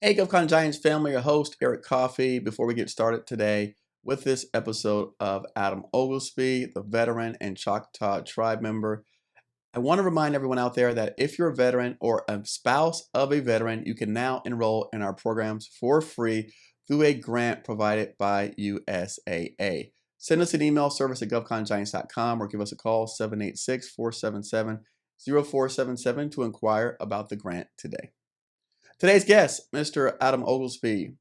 Hey, Govcon Giants family, your host, Eric Coffie. Before we get started today with this episode of Adam Oglesbee, the veteran and Choctaw tribe member, I want to remind everyone out there that if you're a veteran or a spouse of a veteran, you can now enroll in our programs for free through a grant provided by USAA. Send us an email, service at govcongiants.com, or give us a call, 786-477-0477, to inquire about the grant today. Today's guest, Mr. Adam Oglesbee.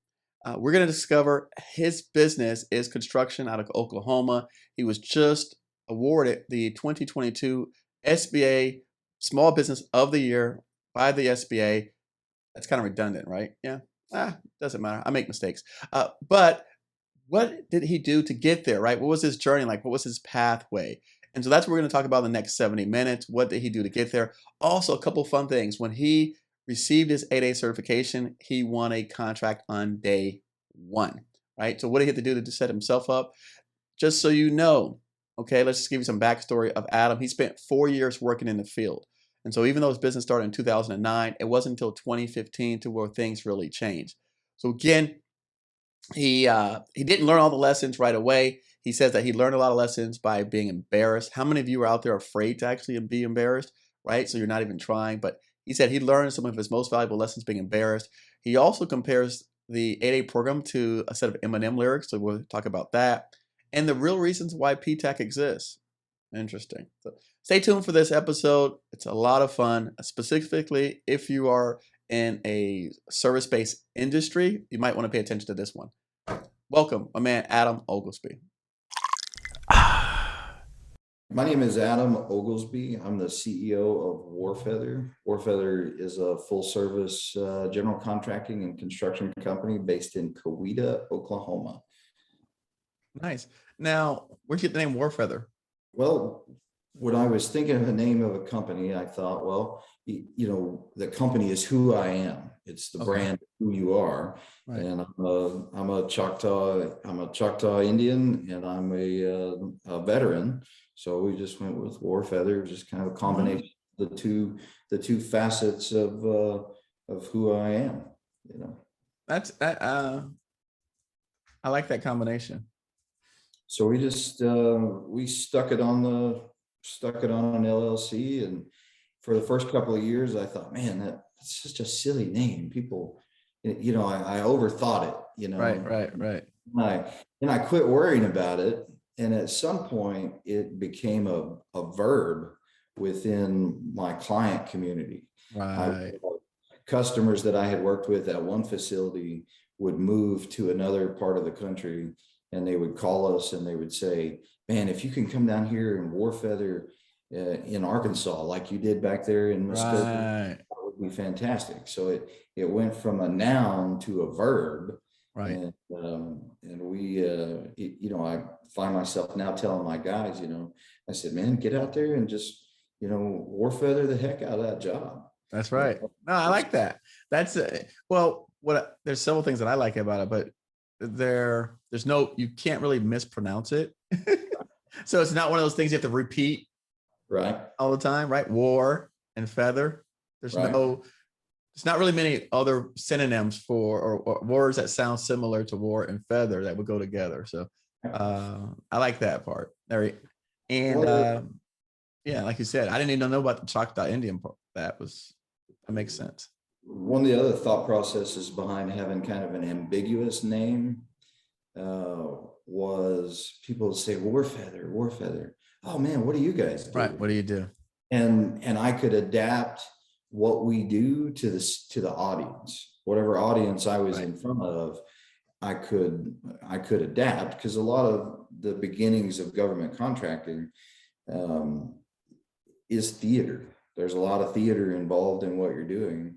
We're going to discover his business is construction out of Oklahoma. He was just awarded the 2022 SBA Small Business of the Year by the SBA. That's kind of redundant, right? Yeah. Doesn't matter. I make mistakes. But what did he do to get there, right? What was his journey like? What was his pathway? And so that's what we're going to talk about in the next 70 minutes. What did he do to get there? Also, a couple fun things. When he received his 8A certification, he won a contract on day one, right? So what did he have to do to set himself up? Just so you know, okay, let's just give you some backstory of Adam. He spent 4 years working in the field. And so even though his business started in 2009, it wasn't until 2015 to where things really changed. So again, he didn't learn all the lessons right away. He says that he learned a lot of lessons by being embarrassed. How many of you are out there afraid to actually be embarrassed, right? So you're not even trying. But he said he learned some of his most valuable lessons being embarrassed. He also compares the 8A program to a set of Eminem lyrics, so we'll talk about that. And the real reasons why PTAC exists. Interesting. So stay tuned for this episode. It's a lot of fun, specifically if you are in a service-based industry. You might want to pay attention to this one. Welcome, my man, Adam Oglesbee. My name is Adam Oglesbee. I'm the CEO of Warfeather. Warfeather is a full-service general contracting and construction company based in Coweta, Oklahoma. Nice. Now, where'd you get the name Warfeather? Well, when I was thinking of the name of a company, I thought, well, the company is who I am. It's the brand of who you are. Right. And I'm a Choctaw Indian, and I'm a veteran. So we just went with Warfeather, just kind of a combination of the two facets of who I am. That's I like that combination. So we just we stuck it on an LLC, and for the first couple of years, I thought, man, that's such a silly name. People, I overthought it. Right. And I quit worrying about it. And at some point, it became a verb within my client community. Right. Customers that I had worked with at one facility would move to another part of the country, and they would call us and they would say, man, if you can come down here in Warfeather in Arkansas, like you did back there in Muskogee, that would be fantastic. So it went from a noun to a verb. Right. And we, I find myself now telling my guys, I said, man, get out there and just, Warfeather the heck out of that job. That's right. No, I like that. That's there's several things that I like about it, but you can't really mispronounce it. So it's not one of those things you have to repeat all the time, right? War and feather. There's not really many other synonyms for or words that sound similar to war and feather that would go together. So I like that part. And like you said, I didn't even know about the Choctaw Indian part. That makes sense. One of the other thought processes behind having kind of an ambiguous name was people say Warfeather. Oh man, what do you guys do? Right. What do you do? And I could adapt what we do to the audience, whatever audience I was in front of. I could adapt, because a lot of the beginnings of government contracting is theater. There's a lot of theater involved in what you're doing.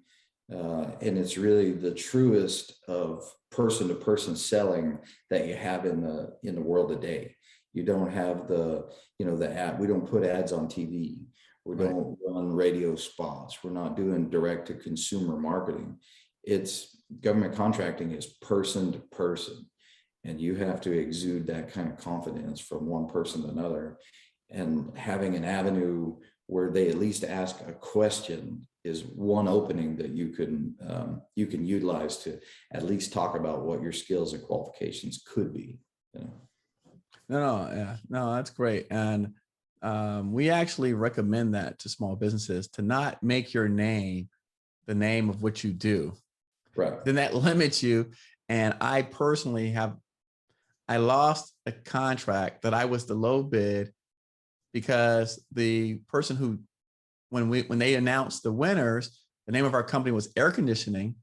And it's really the truest of person-to-person selling that you have in the world today. You don't have the ad. We don't put ads on TV. We don't run radio spots. We're not doing direct-to-consumer marketing. It's government contracting is person to person, and you have to exude that kind of confidence from one person to another, and having an avenue where they at least ask a question is one opening that you can utilize to at least talk about what your skills and qualifications could be. You know? No, that's great. And we actually recommend that to small businesses, to not make your name the name of what you do. Right. Then that limits you. And I personally I lost a contract that I was the low bid because the person who, when they announced the winners, the name of our company was Air Conditioning.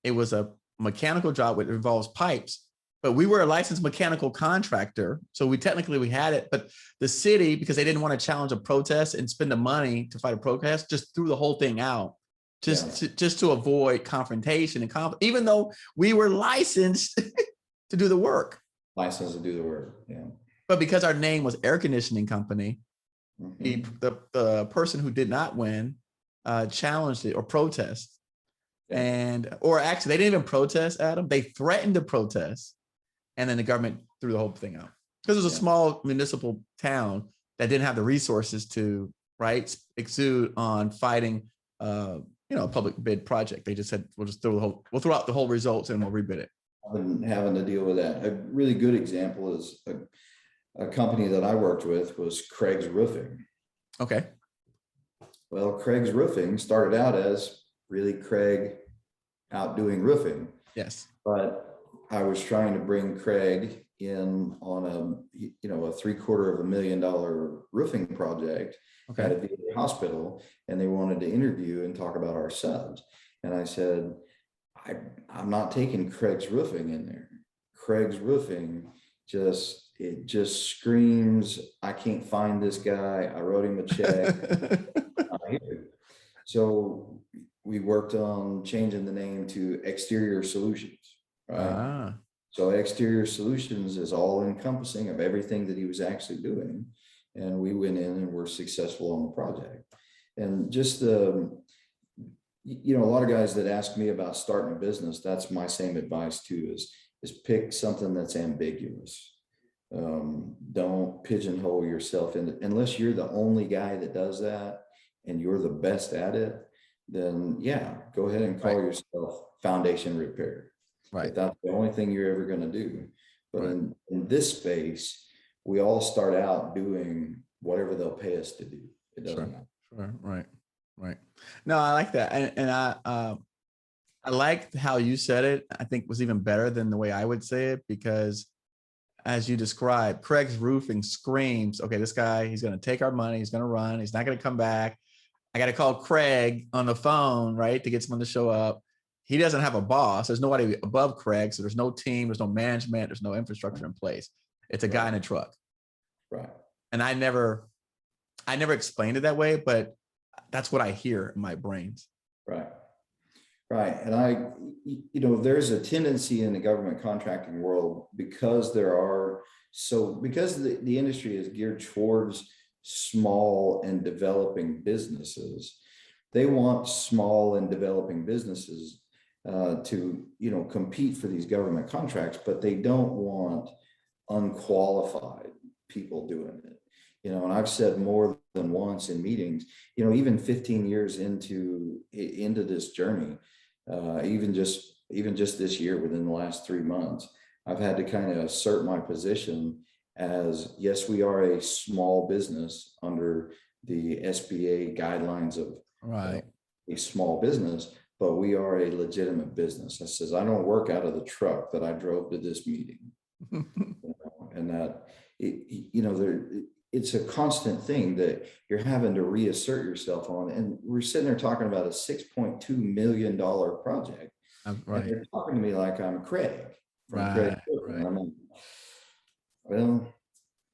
It was a mechanical job which involves pipes, but we were a licensed mechanical contractor. So we had it, but the city, because they didn't want to challenge a protest and spend the money to fight a protest, just threw the whole thing out just to avoid confrontation and even though we were licensed to do the work. Licensed to do the work, yeah. But because our name was Air Conditioning Company, the person who did not win challenged it or protest. Or actually, they didn't even protest, Adam. They threatened to protest, and then the government threw the whole thing out because it was a small municipal town that didn't have the resources to exude on fighting, a public bid project. They just said, we'll throw out the whole results and we'll rebid it. I've been having to deal with that. A really good example is a company that I worked with was Craig's Roofing. Okay. Well, Craig's Roofing started out as really Craig out doing roofing. Yes. But I was trying to bring Craig in on a $750,000 roofing project at a VA hospital, and they wanted to interview and talk about our subs. And I said, I'm not taking Craig's Roofing in there. Craig's Roofing just screams, I can't find this guy. I wrote him a check. So we worked on changing the name to Exterior Solutions, right? So Exterior Solutions is all encompassing of everything that he was actually doing. And we went in and were successful on the project. And just a lot of guys that ask me about starting a business, that's my same advice too, is pick something that's ambiguous. Don't pigeonhole yourself in it. Unless you're the only guy that does that and you're the best at it, then yeah, go ahead and call yourself foundation repair. Right. If that's the only thing you're ever going to do. But in this space, we all start out doing whatever they'll pay us to do. It doesn't matter. Sure. Right. No, I like that. And I liked how you said it. I think was even better than the way I would say it, because as you described, Craig's Roofing screams, okay, this guy, he's going to take our money. He's going to run. He's not going to come back. I got to call Craig on the phone, right, to get someone to show up. He doesn't have a boss. There's nobody above Craig. So there's no team. There's no management. There's no infrastructure in place. It's a guy in a truck. Right. And I never explained it that way, but that's what I hear in my brains. Right. And there's a tendency in the government contracting world, because the industry is geared towards small and developing businesses. They want small and developing businesses to compete for these government contracts, but they don't want unqualified people doing it. And I've said more than once in meetings, even 15 years into this journey, even just this year, within the last 3 months, I've had to kind of assert my position as, yes, we are a small business under the SBA guidelines of a small business, but we are a legitimate business. I says, I don't work out of the truck that I drove to this meeting. And that, it's a constant thing that you're having to reassert yourself on. And we're sitting there talking about a $6.2 million project. Right. And they're talking to me like I'm Craig. Right. And I'm like, well,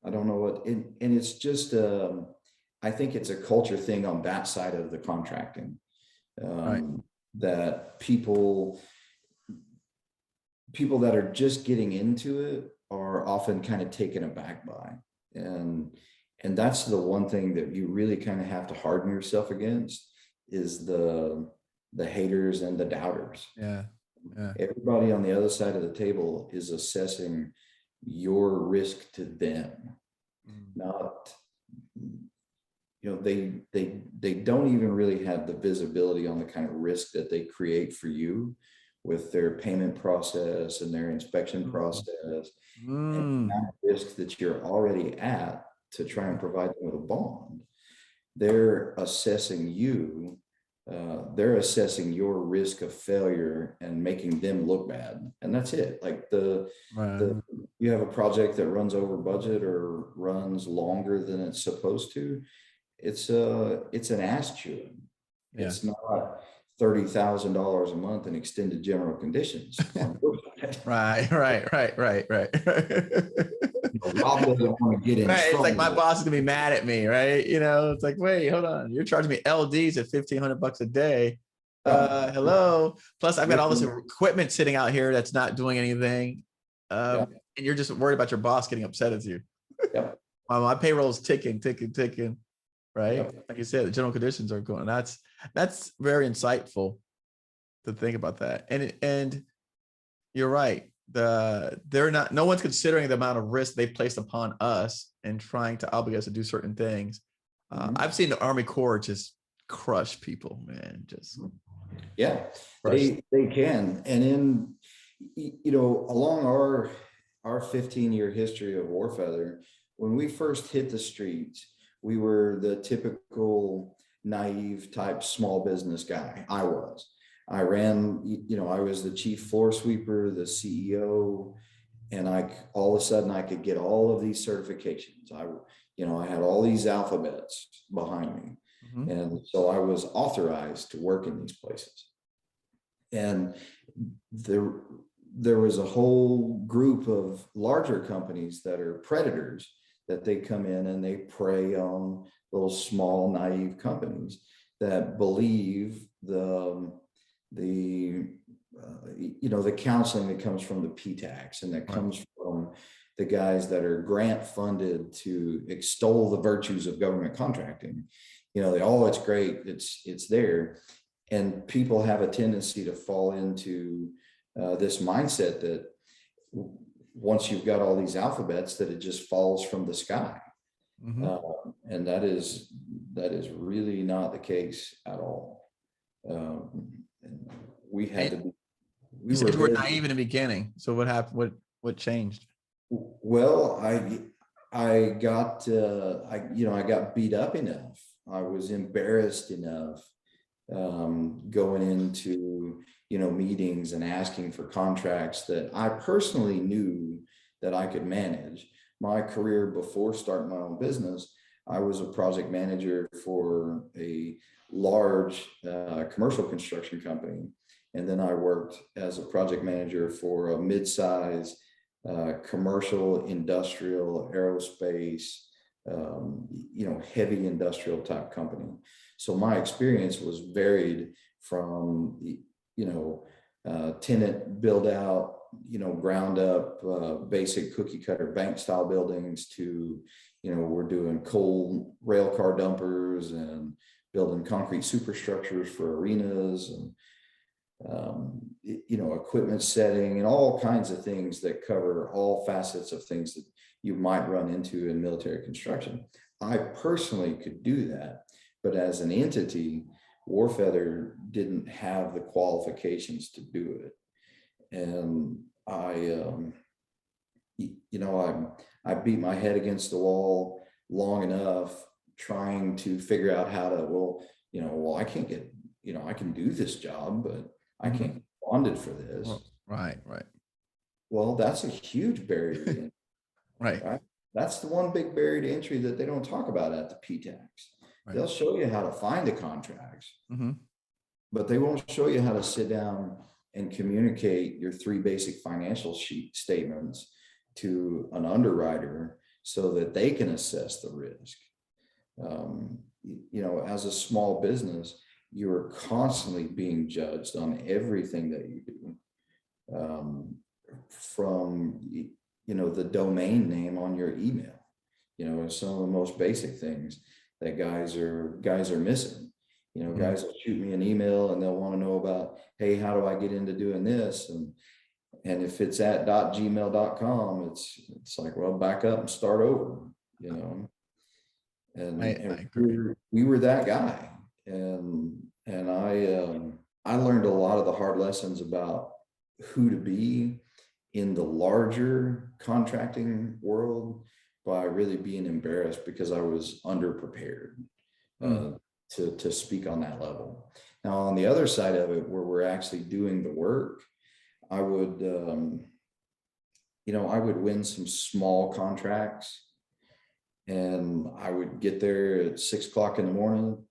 I don't know what, and it's just, I think it's a culture thing on that side of the contracting, that people that are just getting into it are often kind of taken aback by. And that's the one thing that you really kind of have to harden yourself against, is the haters and the doubters. Yeah. Everybody on the other side of the table is assessing your risk to them, not, they don't even really have the visibility on the kind of risk that they create for you with their payment process and their inspection process and the amount of risk that you're already at to try and provide them with a bond. They're assessing you. They're assessing your risk of failure and making them look bad, and that's it. Like you have a project that runs over budget or runs longer than it's supposed to. It's an ass chewing. Yeah. It's not $30,000 a month in extended general conditions. Right. Rob doesn't want to get in trouble. It's like my boss is gonna be mad at me, right? It's like, wait, hold on, you're charging me LDs at $1,500 a day. Hello. Plus, I've got all this equipment sitting out here that's not doing anything, and you're just worried about your boss getting upset at you. Yep. My payroll is ticking, right? Yep. Like you said, the general conditions are going. That's very insightful to think about that, and you're right. No one's considering the amount of risk they've placed upon us and trying to obligate us to do certain things. I've seen the Army Corps just crush people, man. Just they can. And along our 15-year history of Warfeather, when we first hit the streets, we were the typical naive type small business guy. I ran, I was the chief floor sweeper, the CEO, and all of a sudden I could get all of these certifications. I had all these alphabets behind me. And so I was authorized to work in these places. And there was a whole group of larger companies that are predators that they come in and they prey on those small naive companies that believe the counseling that comes from the PTACs and that comes from the guys that are grant funded to extol the virtues of government contracting. It's great, it's there. And people have a tendency to fall into this mindset that once you've got all these alphabets, that it just falls from the sky. And that is really not the case at all. We had to be. You were naive in the beginning. So what happened? What changed? Well, I got beat up enough. I was embarrassed enough going into meetings and asking for contracts that I personally knew that I could manage. My career before starting my own business, I was a project manager for a large commercial construction company. And then I worked as a project manager for a mid-size commercial, industrial, aerospace, heavy industrial type company. So my experience was varied from, tenant build out, ground up, basic cookie cutter bank style buildings to, we're doing coal rail car dumpers and building concrete superstructures for arenas and, equipment setting and all kinds of things that cover all facets of things that you might run into in military construction. I personally could do that, but as an entity, Warfeather didn't have the qualifications to do it. And I beat my head against the wall long enough trying to figure out how to, I can't get, I can do this job, but I can't get bonded for this. Right. Well, that's a huge barrier to entry. Right. That's the one big barrier to entry that they don't talk about at the PTACs. They'll show you how to find the contracts, but they won't show you how to sit down and communicate your 3 basic financial statements to an underwriter so that they can assess the risk. As a small business, you are constantly being judged on everything that you do, from the domain name on your email. Some of the most basic things that guys are missing. Guys will shoot me an email and they'll want to know about, hey, how do I get into doing this? And if it's at .gmail.com, it's like, well, back up and start over. and I agree. we were that guy. And I learned a lot of the hard lessons about who to be in the larger contracting world by really being embarrassed because I was underprepared Mm. to speak on that level. Now, on the other side of it, where we're actually doing the work, I would, I would win some small contracts, and I would get there at 6 o'clock in the morning,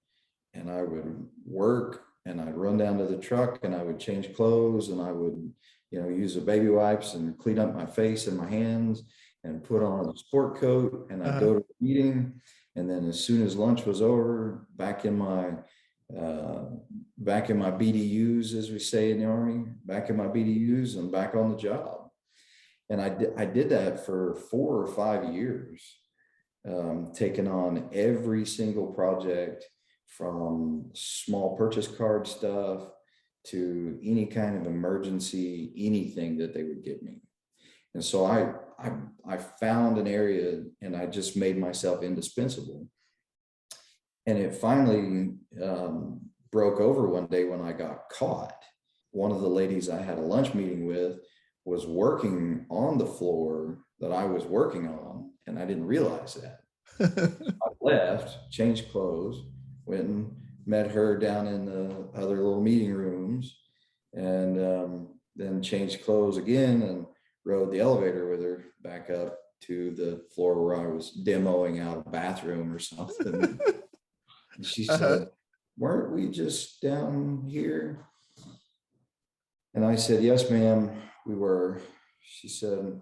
and I would work, and I'd run down to the truck, and I would change clothes, and I would, use the baby wipes and clean up my face and my hands and put on a sport coat, and I'd Uh-huh. go to the meeting. And then as soon as lunch was over, back in my BDUs, as we say in the Army, back in my BDUs and back on the job. And I did that for 4 or 5 years, taking on every single project, from small purchase card stuff to any kind of emergency, anything that they would give me. And so I found an area, and I just made myself indispensable. And it finally broke over one day when I got caught. One of the ladies I had a lunch meeting with was working on the floor that I was working on, and I didn't realize that. I left, changed clothes, went and met her down in the other little meeting rooms, and then changed clothes again and rode the elevator with her back up to the floor where I was demoing out a bathroom or something. And she Uh-huh. said, "Weren't we just down here?" And I said, "Yes, ma'am, we were." She said,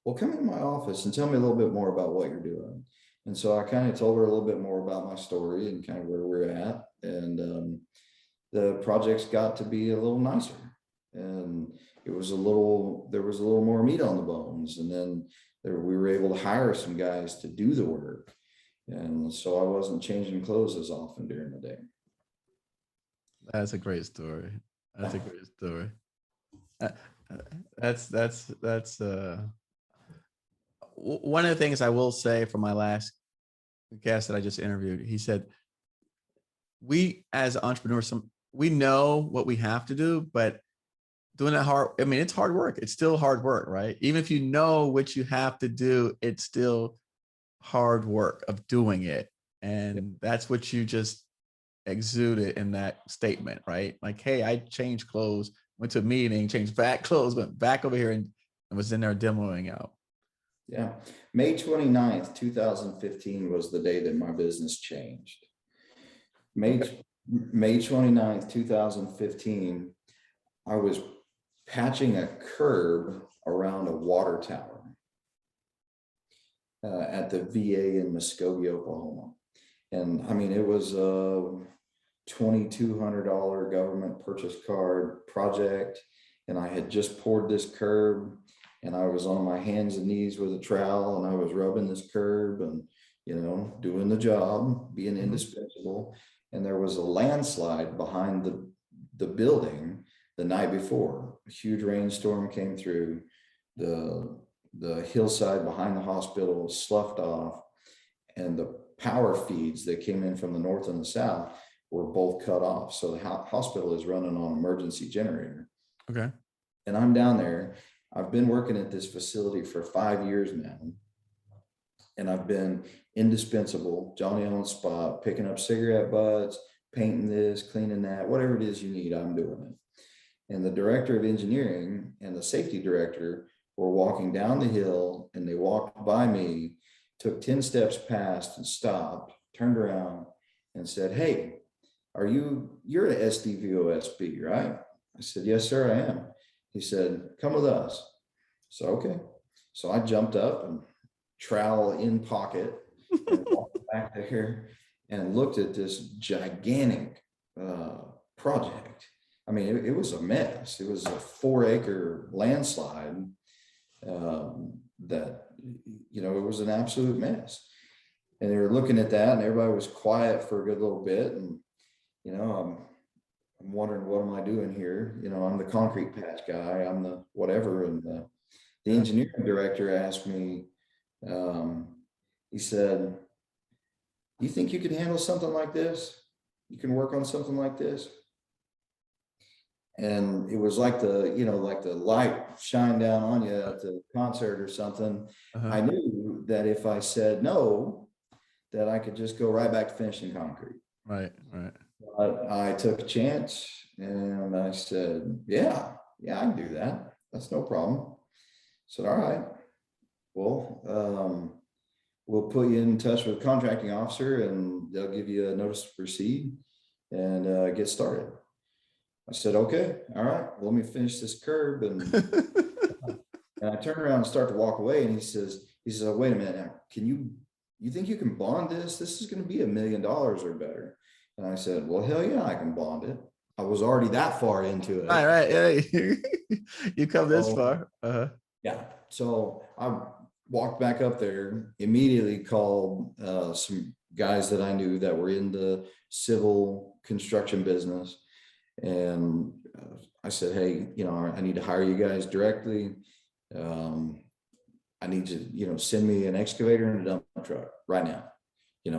"Well, come in my office and tell me a little bit more about what you're doing." And so I kind of told her a little bit more about my story and kind of where we're at. And the projects got to be a little nicer. And there was a little more meat on the bones. And then we were able to hire some guys to do the work. And so I wasn't changing clothes as often during the day. That's a great story. That's a great story. Uh, that's one of the things I will say for my last guest that I just interviewed. He said, we as entrepreneurs, we know what we have to do, but doing that hard, I mean, it's hard work. It's still hard work, right? Even if you know what you have to do, it's still hard work of doing it. And that's what you just exuded in that statement, right? Like, hey, I changed clothes, went to a meeting, changed back clothes, went back over here and was in there demoing out. Yeah. May 29th, 2015 was the day that my business changed. May 29th, 2015, I was patching a curb around a water tower at the VA in Muskogee, Oklahoma. And I mean, it was a $2,200 government purchase card project. And I had just poured this curb, and I was on my hands and knees with a trowel, and I was rubbing this curb and, doing the job, being indispensable. And there was a landslide behind the building the night before. A huge rainstorm came through. The hillside behind the hospital was sloughed off, and the power feeds that came in from the north and the south were both cut off. So the hospital is running on emergency generator. Okay. And I'm down there. I've been working at this facility for 5 years now. And I've been indispensable, Johnny on the spot, picking up cigarette butts, painting this, cleaning that, whatever it is you need, I'm doing it. And the director of engineering and the safety director were walking down the hill, and they walked by me, took 10 steps past and stopped, turned around and said, "Hey, you're an SDVOSB, right?" I said, "Yes, sir, I am." He said, "Come with us." So, okay. So I jumped up and trowel in pocket and walked back there and looked at this gigantic project. I mean, it was a mess. It was a 4-acre landslide that, it was an absolute mess. And they were looking at that, and everybody was quiet for a good little bit. And, I'm wondering, what am I doing here? I'm the concrete patch guy. I'm the whatever. And the engineering director asked me, he said, you think you could handle something like this? You can work on something like this? And it was like like the light shine down on you at the concert or something. Uh-huh. I knew that if I said no, that I could just go right back to finishing concrete. Right, right. But I took a chance and I said, yeah, I can do that. That's no problem. I said, all right, well, we'll put you in touch with a contracting officer and they'll give you a notice to proceed and get started. I said, okay, all right, well, let me finish this curb. And I turn around and start to walk away. And he says, wait a minute, now, you think you can bond this? This is going to be $1 million or better. And I said, well, hell yeah, I can bond it. I was already that far into it. Right. Yeah. You come this far. Yeah. So I walked back up there, immediately called some guys that I knew that were in the civil construction business. And I said, hey, I need to hire you guys directly. I need you to, send me an excavator and a dump truck right now,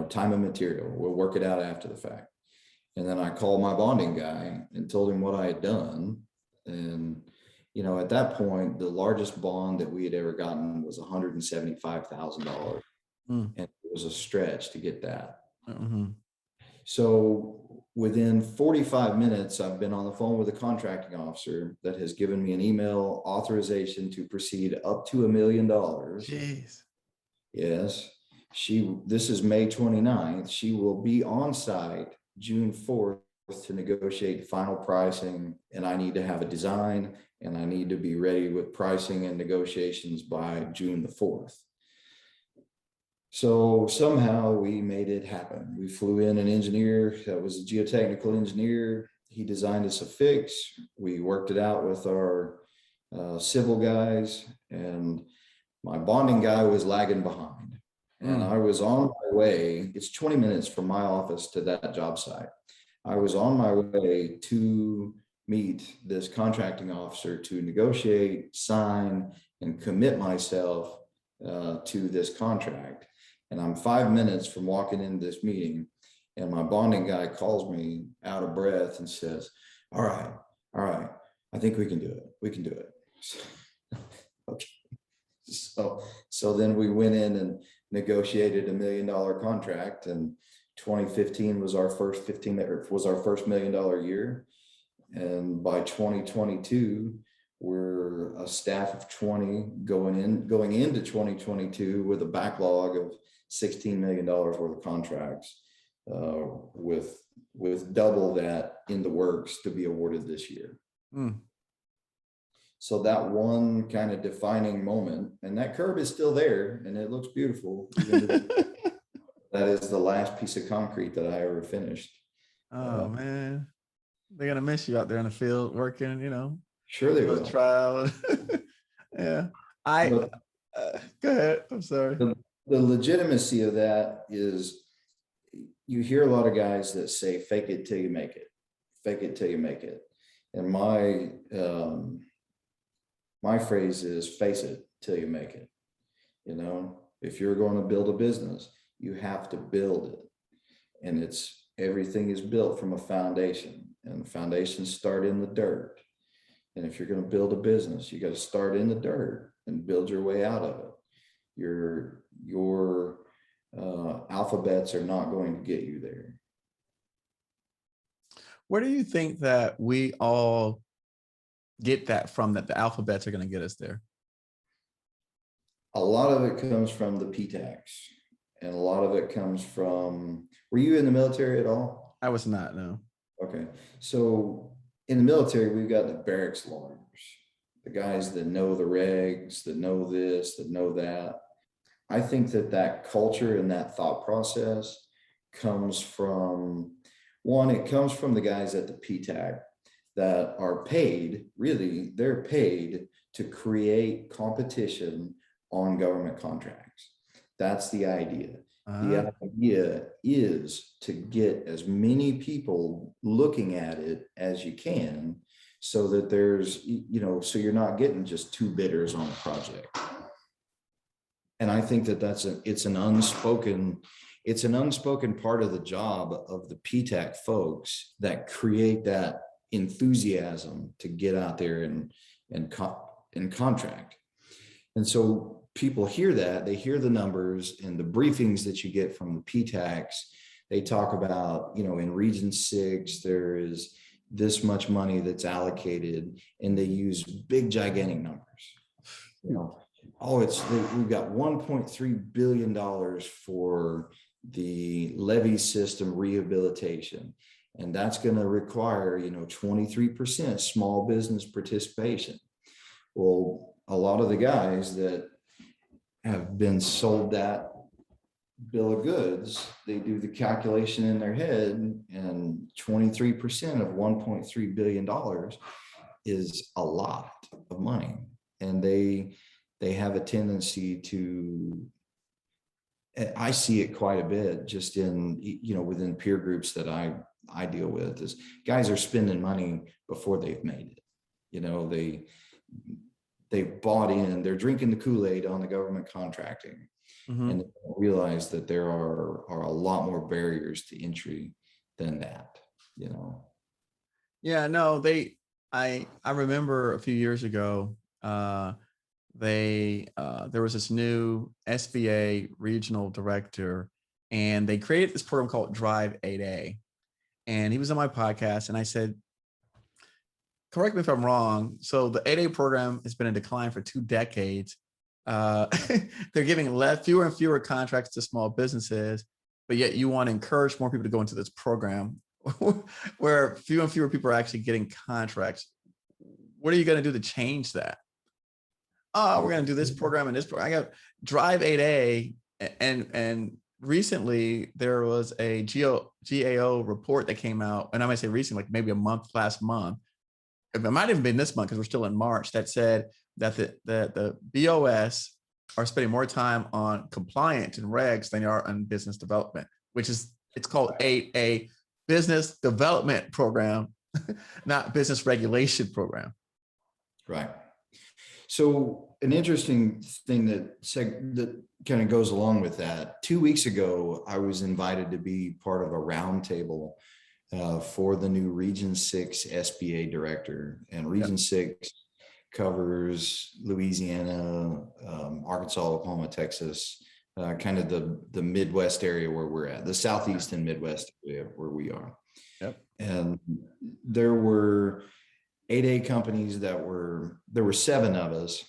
time and material. We'll work it out after the fact. And then I called my bonding guy and told him what I had done. And, at that point, the largest bond that we had ever gotten was $175,000. And it was a stretch to get that. Mm-hmm. So within 45 minutes, I've been on the phone with a contracting officer that has given me an email authorization to proceed up to $1 million. Jeez. Yes. This is May 29th. She will be on site June 4th to negotiate final pricing. And I need to have a design and I need to be ready with pricing and negotiations by June the 4th. So somehow we made it happen. We flew in an engineer that was a geotechnical engineer. He designed us a fix. We worked it out with our civil guys, and my bonding guy was lagging behind. And I was on my way. It's 20 minutes from my office to that job site. I was on my way to meet this contracting officer to negotiate, sign, and commit myself to this contract. And I'm 5 minutes from walking into this meeting, and my bonding guy calls me out of breath and says, all right, I think we can do it. We can do it. Okay. So then we went in and negotiated $1 million contract, and 2015 was our first $1 million year. And by 2022, we're a staff of 20 going into 2022 with a backlog of $16 million worth of contracts, with double that in the works to be awarded this year. So that one kind of defining moment, and that curb is still there and it looks beautiful. That is the last piece of concrete that I ever finished. Oh man, they're gonna miss you out there in the field working, Sure they will. Trial. Yeah. Go ahead. I'm sorry. The legitimacy of that is, you hear a lot of guys that say, fake it till you make it. Fake it till you make it. And my phrase is, face it till you make it. If you're going to build a business, you have to build it. And everything is built from a foundation, and the foundations start in the dirt. And if you're going to build a business, you got to start in the dirt and build your way out of it. Your alphabets are not going to get you there. Where do you think that we all get that from, that the alphabets are going to get us there? A lot of it comes from the PTACs, and a lot of it comes from, were you in the military at all? I was not, no. Okay. So in the military, we've got the barracks lawyers, the guys that know the regs, that know this, that know that. I think that culture and that thought process comes from, it comes from the guys at the PTAC that are paid, really, they're paid to create competition on government contracts. That's the idea. The idea is to get as many people looking at it as you can, so that there's, so you're not getting just two bidders on the project. And I think that it's an unspoken, it's an unspoken part of the job of the PTAC folks that create that enthusiasm to get out there and contract. And so people hear that, they hear the numbers and the briefings that you get from the PTACs. They talk about, in Region 6, there is this much money that's allocated, and they use big, gigantic numbers. We've got $1.3 billion for the levee system rehabilitation, and that's going to require 23% small business participation. Well, a lot of the guys that have been sold that bill of goods, they do the calculation in their head, and 23% of $1.3 billion is a lot of money, and they have a tendency to, I see it quite a bit just in, within peer groups that I deal with, is guys are spending money before they've made it. They've bought in, they're drinking the Kool-Aid on the government contracting, and they don't realize that there are a lot more barriers to entry than that, Yeah, no, I remember a few years ago, there was this new SBA regional director, and they created this program called Drive 8A. And he was on my podcast, and I said, correct me if I'm wrong. So the 8A program has been in decline for 2 decades. They're giving fewer and fewer contracts to small businesses, but yet you want to encourage more people to go into this program where fewer and fewer people are actually getting contracts. What are you going to do to change that? Oh, we're going to do this program and this program. I got Drive 8A, and recently there was a GAO report that came out, and I might say recently, like maybe last month. It might have been this month because we're still in March, that said that the BOS are spending more time on compliance and regs than they are on business development, it's called a business development program, not business regulation program. Right. So an interesting thing that kind of goes along with that, 2 weeks ago, I was invited to be part of a roundtable for the new Region 6 SBA director, and Region 6 covers Louisiana, Arkansas, Oklahoma, Texas, kind of the Midwest area where we're at, the Southeast and Midwest area where we are. Yep. And there were 8A companies there were 7 of us.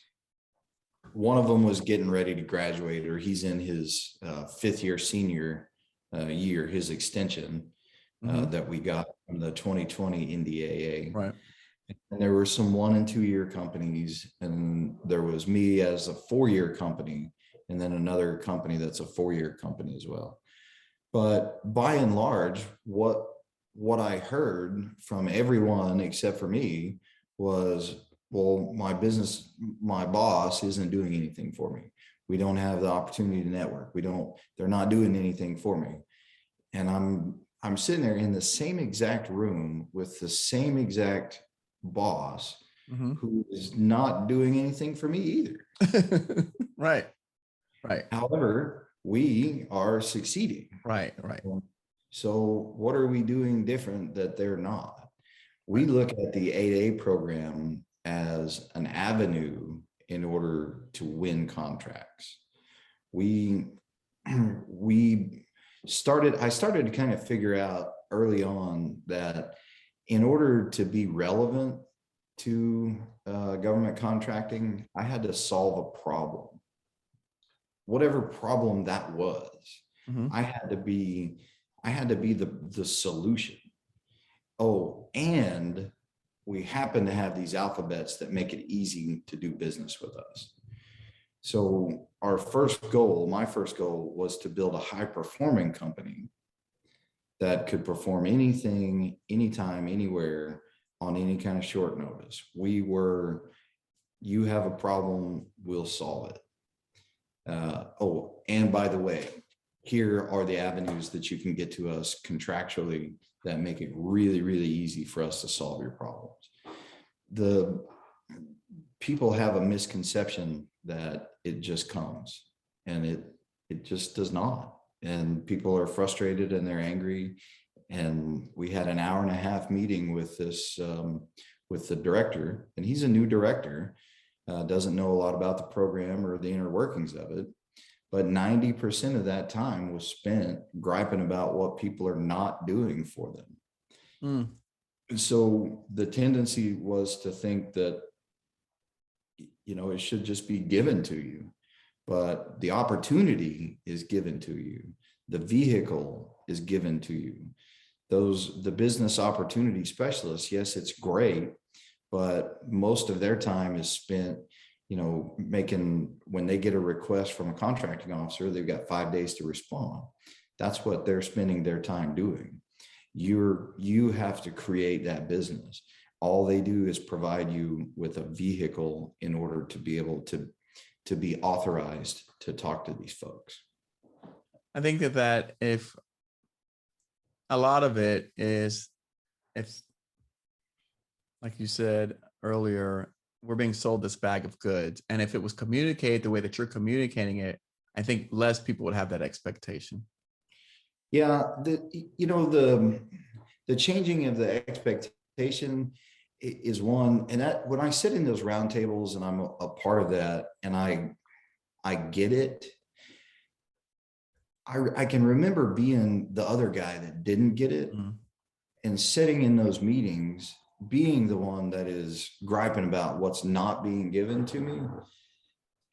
One of them was getting ready to graduate, or he's in his 5th year senior year, his extension that we got from the 2020 NDAA. Right. And there were some 1 and 2 year companies, and there was me as a 4-year company, and then another company that's a 4-year company as well. But by and large, what I heard from everyone except for me was, well, my boss isn't doing anything for me. We don't have the opportunity to network. They're not doing anything for me. And I'm sitting there in the same exact room with the same exact boss who is not doing anything for me either. Right. However, we are succeeding. Right. So what are we doing different that they're not? We look at the 8A program as an avenue in order to win contracts. I started to kind of figure out early on that in order to be relevant to government contracting, I had to solve a problem. Whatever problem that was, I had to be the solution. Oh, and we happen to have these alphabets that make it easy to do business with us. So my first goal was to build a high-performing company that could perform anything, anytime, anywhere, on any kind of short notice. You have a problem, we'll solve it. Oh, and by the way, here are the avenues that you can get to us contractually that make it really, really easy for us to solve your problems. The people have a misconception that it just comes, and it just does not. and people are frustrated and they're angry. And we had an hour and a half meeting with this, with the director, and he's a new director, doesn't know a lot about the program or the inner workings of it. But 90% of that time was spent griping about what people are not doing for them. Mm. And so the tendency was to think that, it should just be given to you, but the opportunity is given to you. The vehicle is given to you. The business opportunity specialists, yes, it's great, but most of their time is spent, when they get a request from a contracting officer, they've got 5 days to respond. That's what they're spending their time doing. You have to create that business. All they do is provide you with a vehicle in order to be able to be authorized to talk to these folks. I think that if a lot of it is, it's like you said earlier, we're being sold this bag of goods. And if it was communicated the way that you're communicating it, I think less people would have that expectation. Yeah, the changing of the expectation is one, and that when I sit in those roundtables and I'm a part of that, and I get it. I can remember being the other guy that didn't get it, and sitting in those meetings, being the one that is griping about what's not being given to me.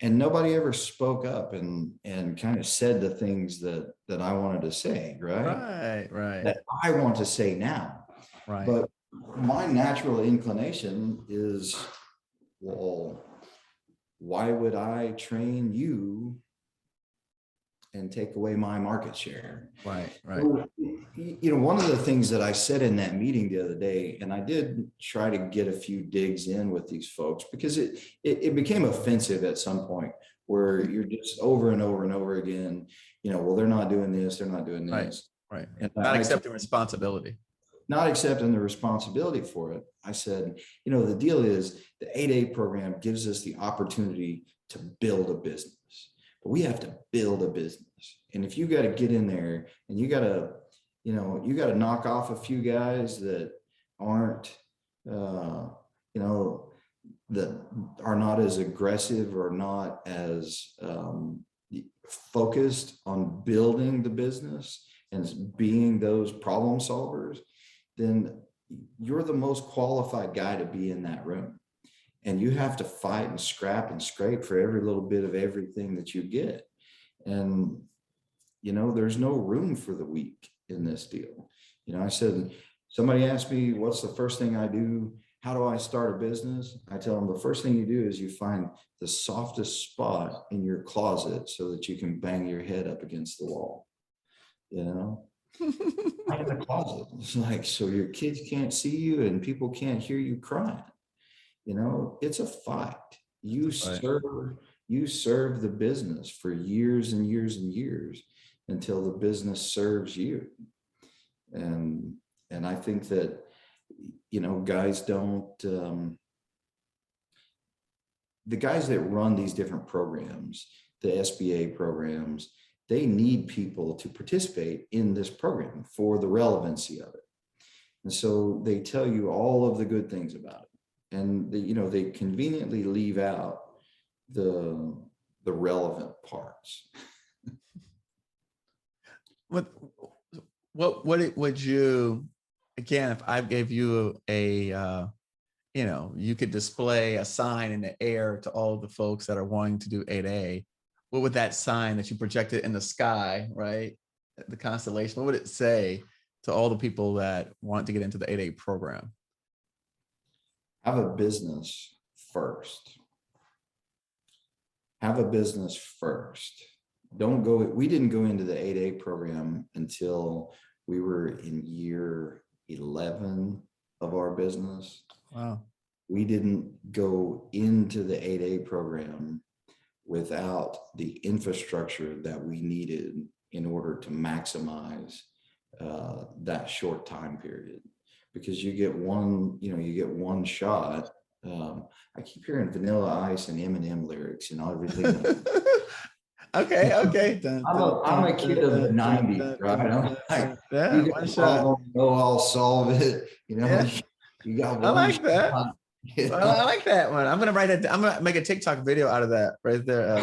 And nobody ever spoke up and kind of said the things that I wanted to say, right? Right. That I want to say now. Right. But my natural inclination is, well, why would I train you and take away my market share? Right. So, one of the things that I said in that meeting the other day, and I did try to get a few digs in with these folks, because it became offensive at some point, where you're just over and over and over again, well, they're not doing this, they're not doing this. Right. And not accepting responsibility. Not accepting the responsibility for it. I said, the deal is the 8A program gives us the opportunity to build a business. But we have to build a business. And if you got to get in there and you got to knock off a few guys that aren't, that are not as aggressive or not as focused on building the business and being those problem solvers, then you're the most qualified guy to be in that room. And you have to fight and scrap and scrape for every little bit of everything that you get. And, there's no room for the weak in this deal. I said, somebody asked me, what's the first thing I do? How do I start a business? I tell them the first thing you do is you find the softest spot in your closet so that you can bang your head up against the wall. In the closet. It's like, so your kids can't see you and people can't hear you crying. It's a fight. You serve the business for years and years and years until the business serves you. And I think that, guys don't, the guys that run these different programs, the SBA programs, they need people to participate in this program for the relevancy of it. And so they tell you all of the good things about it. And they conveniently leave out the relevant parts. What would you, again, if I gave you a you could display a sign in the air to all of the folks that are wanting to do 8A, what would that sign that you projected in the sky, right, the constellation, what would it say to all the people that want to get into the 8A program? Have a business first. Have a business first. We didn't go into the 8A program until we were in year 11 of our business. Wow. We didn't go into the 8A program without the infrastructure that we needed in order to maximize that short time period. Because you get one shot. I keep hearing Vanilla Ice and Eminem lyrics and everything. Okay. I'm a kid of the 90s, right? I'm like, Yeah, you got one a shot. problem, no, I'll solve it. Yeah, You got I one like that. shot. You Well, know? I like that one. I'm gonna write it. I'm gonna make a TikTok video out of that right there.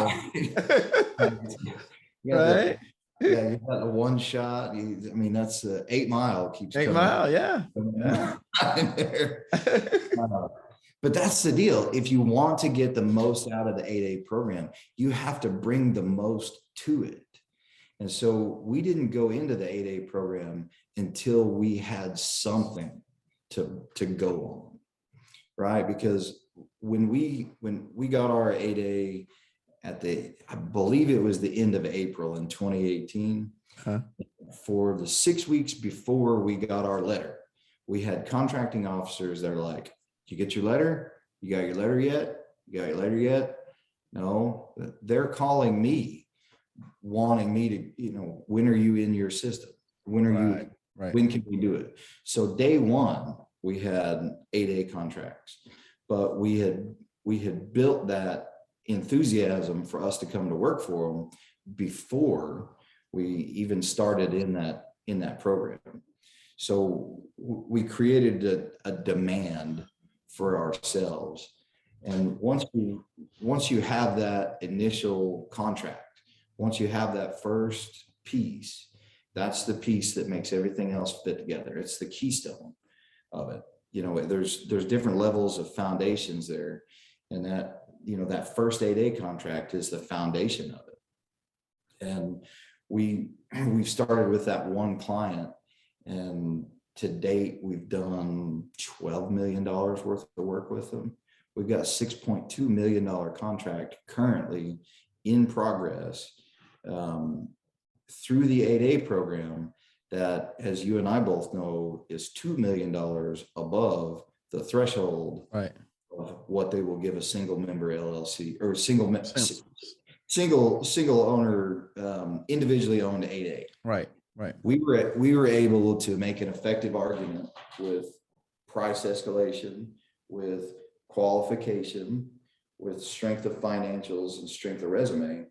You got the, Right? yeah, you got the one shot. I mean, that's 8 Mile keeps 8 Mile, yeah. Yeah. coming there. But that's the deal. If you want to get the most out of the 8A program, you have to bring the most to it. And so we didn't go into the 8A program until we had something to go on, right? Because when we got our 8A I believe it was the end of April in 2018, for the 6 weeks before we got our letter, we had contracting officers that are like, "Did you get your letter? You got your letter yet? You got your letter yet?" No, they're calling me, wanting me to, when are you in your system? When are you, when can we do it? So day one, we had 8A contracts, but we had built that enthusiasm for us to come to work for them before we even started in that program. So we created a demand for ourselves. And once you have that initial contract, once you have that first piece, that's the piece that makes everything else fit together. It's the keystone of it. There's different levels of foundations there, and that first 8A contract is the foundation of it. And we've started with that one client, and to date we've done $12 million worth of work with them. We've got a $6.2 million contract currently in progress through the 8A program that, as you and I both know, is $2 million above the threshold of what they will give a single member LLC or single owner, individually owned 8A. Right. We were able to make an effective argument with price escalation, with qualification, with strength of financials and strength of resume,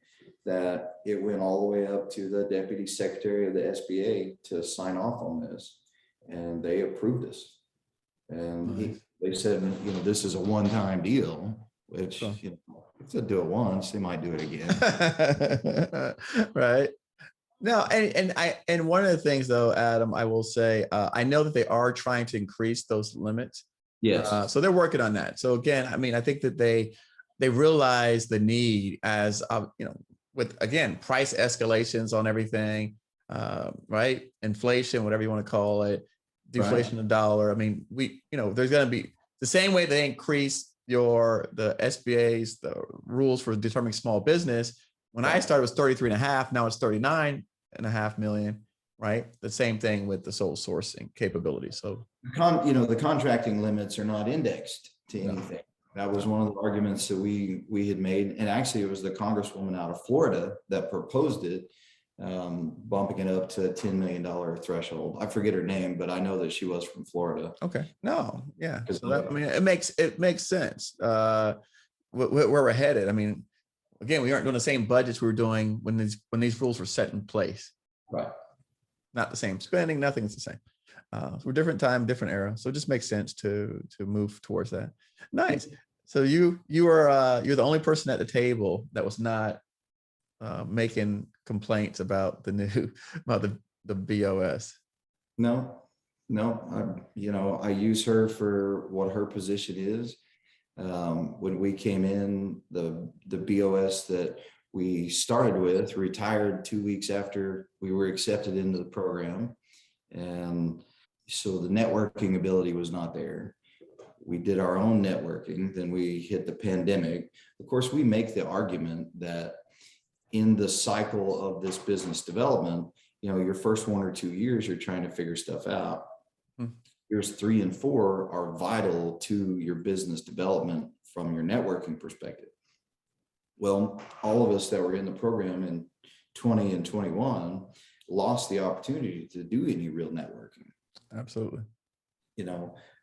that it went all the way up to the deputy secretary of the SBA to sign off on this, and they approved us. And they said, this is a one-time deal, which, if they do it once, they might do it again. Right. No, and one of the things though, Adam, I will say, I know that they are trying to increase those limits. Yes. So they're working on that. So again, I mean, I think that they realize the need as with, again, price escalations on everything, right? Inflation, whatever you want to call it, deflation of dollar. I mean, there's going to be the same way they increase the SBA's, the rules for determining small business. When I started, it was 33.5. Now it's 39.5 million, right? The same thing with the sole sourcing capability. So, the contracting limits are not indexed to anything. That was one of the arguments that we had made. And actually it was the congresswoman out of Florida that proposed it, bumping it up to a $10 million threshold. I forget her name, but I know that she was from Florida. Okay. No. Yeah. So that, I mean, it makes sense. Where we're headed. I mean, again, we aren't doing the same budgets we were doing when these rules were set in place. Right. Not the same spending. Nothing's the same. So we're different time, different era. So it just makes sense to move towards that. Nice. So you're the only person at the table that was not making complaints about the BOS. No. I use her for what her position is. When we came in, the BOS that we started with retired 2 weeks after we were accepted into the program. And so the networking ability was not there. We did our own networking, then we hit the pandemic. Of course, we make the argument that in the cycle of this business development, your first 1 or 2 years, you're trying to figure stuff out. Years 3 and 4 are vital to your business development from your networking perspective. Well, all of us that were in the program in 20 and 21 lost the opportunity to do any real networking. Absolutely.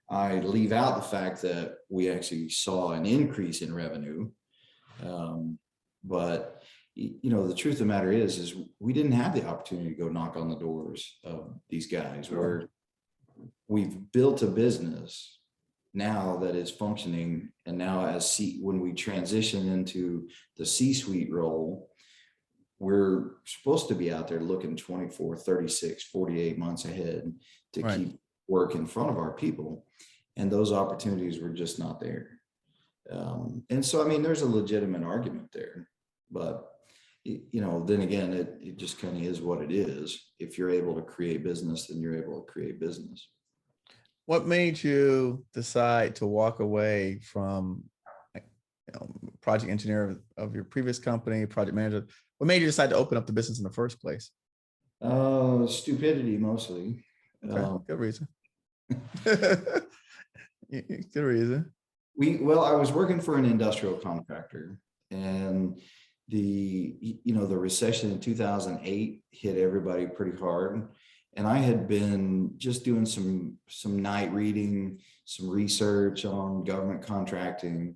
I leave out the fact that we actually saw an increase in revenue. But, you know, the truth of the matter is we didn't have the opportunity to go knock on the doors of these guys. Where we've built a business now that is functioning, and now when we transition into the C-suite role, we're supposed to be out there looking 24, 36, 48 months ahead to keep work in front of our people. And those opportunities were just not there. And so, I mean, there's a legitimate argument there, but you know, then again, it just kind of is what it is. If you're able to create business, then you're able to create business. What made you decide to walk away from, project engineer of your previous company, project manager? What made you decide to open up the business in the first place? Stupidity, mostly. Okay, good reason. Good reason. I was working for an industrial contractor, and the recession in 2008 hit everybody pretty hard. And I had been just doing some night reading, some research on government contracting,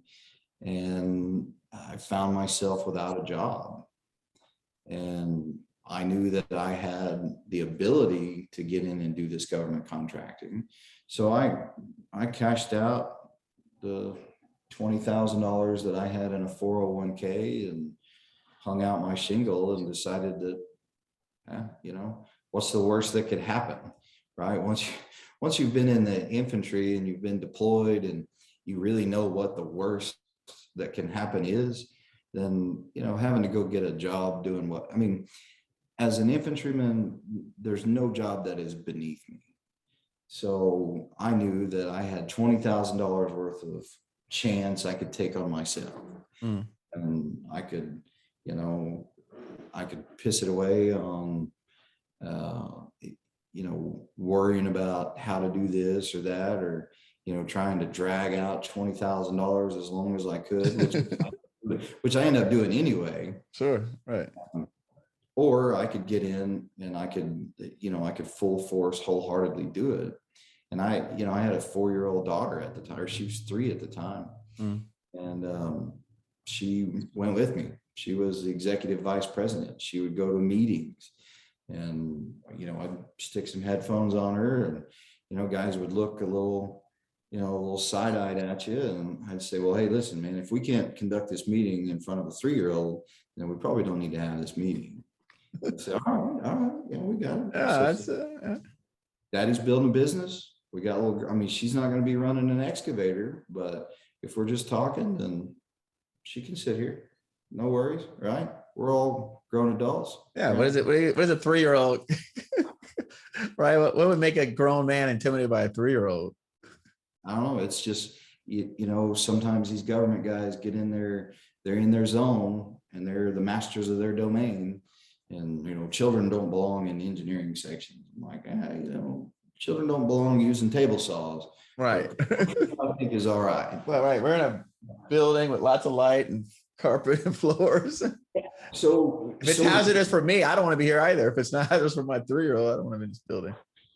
and I found myself without a job. And I knew that I had the ability to get in and do this government contracting. So I cashed out the $20,000 that I had in a 401k and hung out my shingle and decided that, what's the worst that could happen, right? Once you've been in the infantry and you've been deployed and you really know what the worst that can happen is, then, having to go get a job doing as an infantryman, there's no job that is beneath me. So I knew that I had $20,000 worth of chance I could take on myself. And I could piss it away on, worrying about how to do this or that, or, trying to drag out $20,000 as long as I could, which I ended up doing anyway. Sure. Right. Or I could get in and I could full force, wholeheartedly do it. And I had a 4-year-old daughter at the time, or she was 3 at the time. And she went with me. She was the executive vice president. She would go to meetings, and, I'd stick some headphones on her, and, guys would look a little side-eyed at you. And I'd say, well, hey, listen, man, if we can't conduct this meeting in front of a 3-year-old, then we probably don't need to have this meeting. I'd say, all right, we got it. Yeah, Daddy's building a business. We got she's not going to be running an excavator, but if we're just talking, then she can sit here. No worries, right? We're all grown adults. Yeah. Right? What is a 3-year-old? Right. What would make a grown man intimidated by a 3-year-old? I don't know. It's just, sometimes these government guys get in there, they're in their zone and they're the masters of their domain. And, children don't belong in the engineering sections. I'm like, children don't belong using table saws. Right. I think is all right. Well, right. We're in a building with lots of light and carpet and floors. So if it's hazardous for me, I don't want to be here either. If it's not hazardous for my 3-year-old, I don't want to be in this building.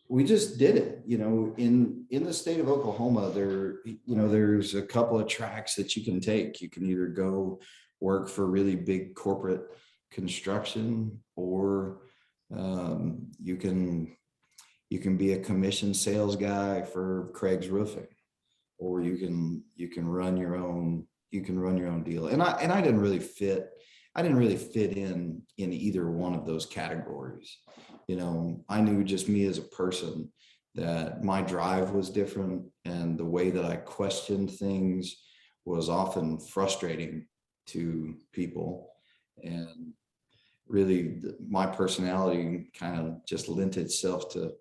We just did it, in the state of Oklahoma, there's a couple of tracks that you can take. You can either go work for really big corporate construction, or you can be a commissioned sales guy for Craig's Roofing, or you can run your own deal. And I didn't really fit in either one of those categories. I knew just me as a person that my drive was different, and the way that I questioned things was often frustrating to people. And really, my personality kind of just lent itself to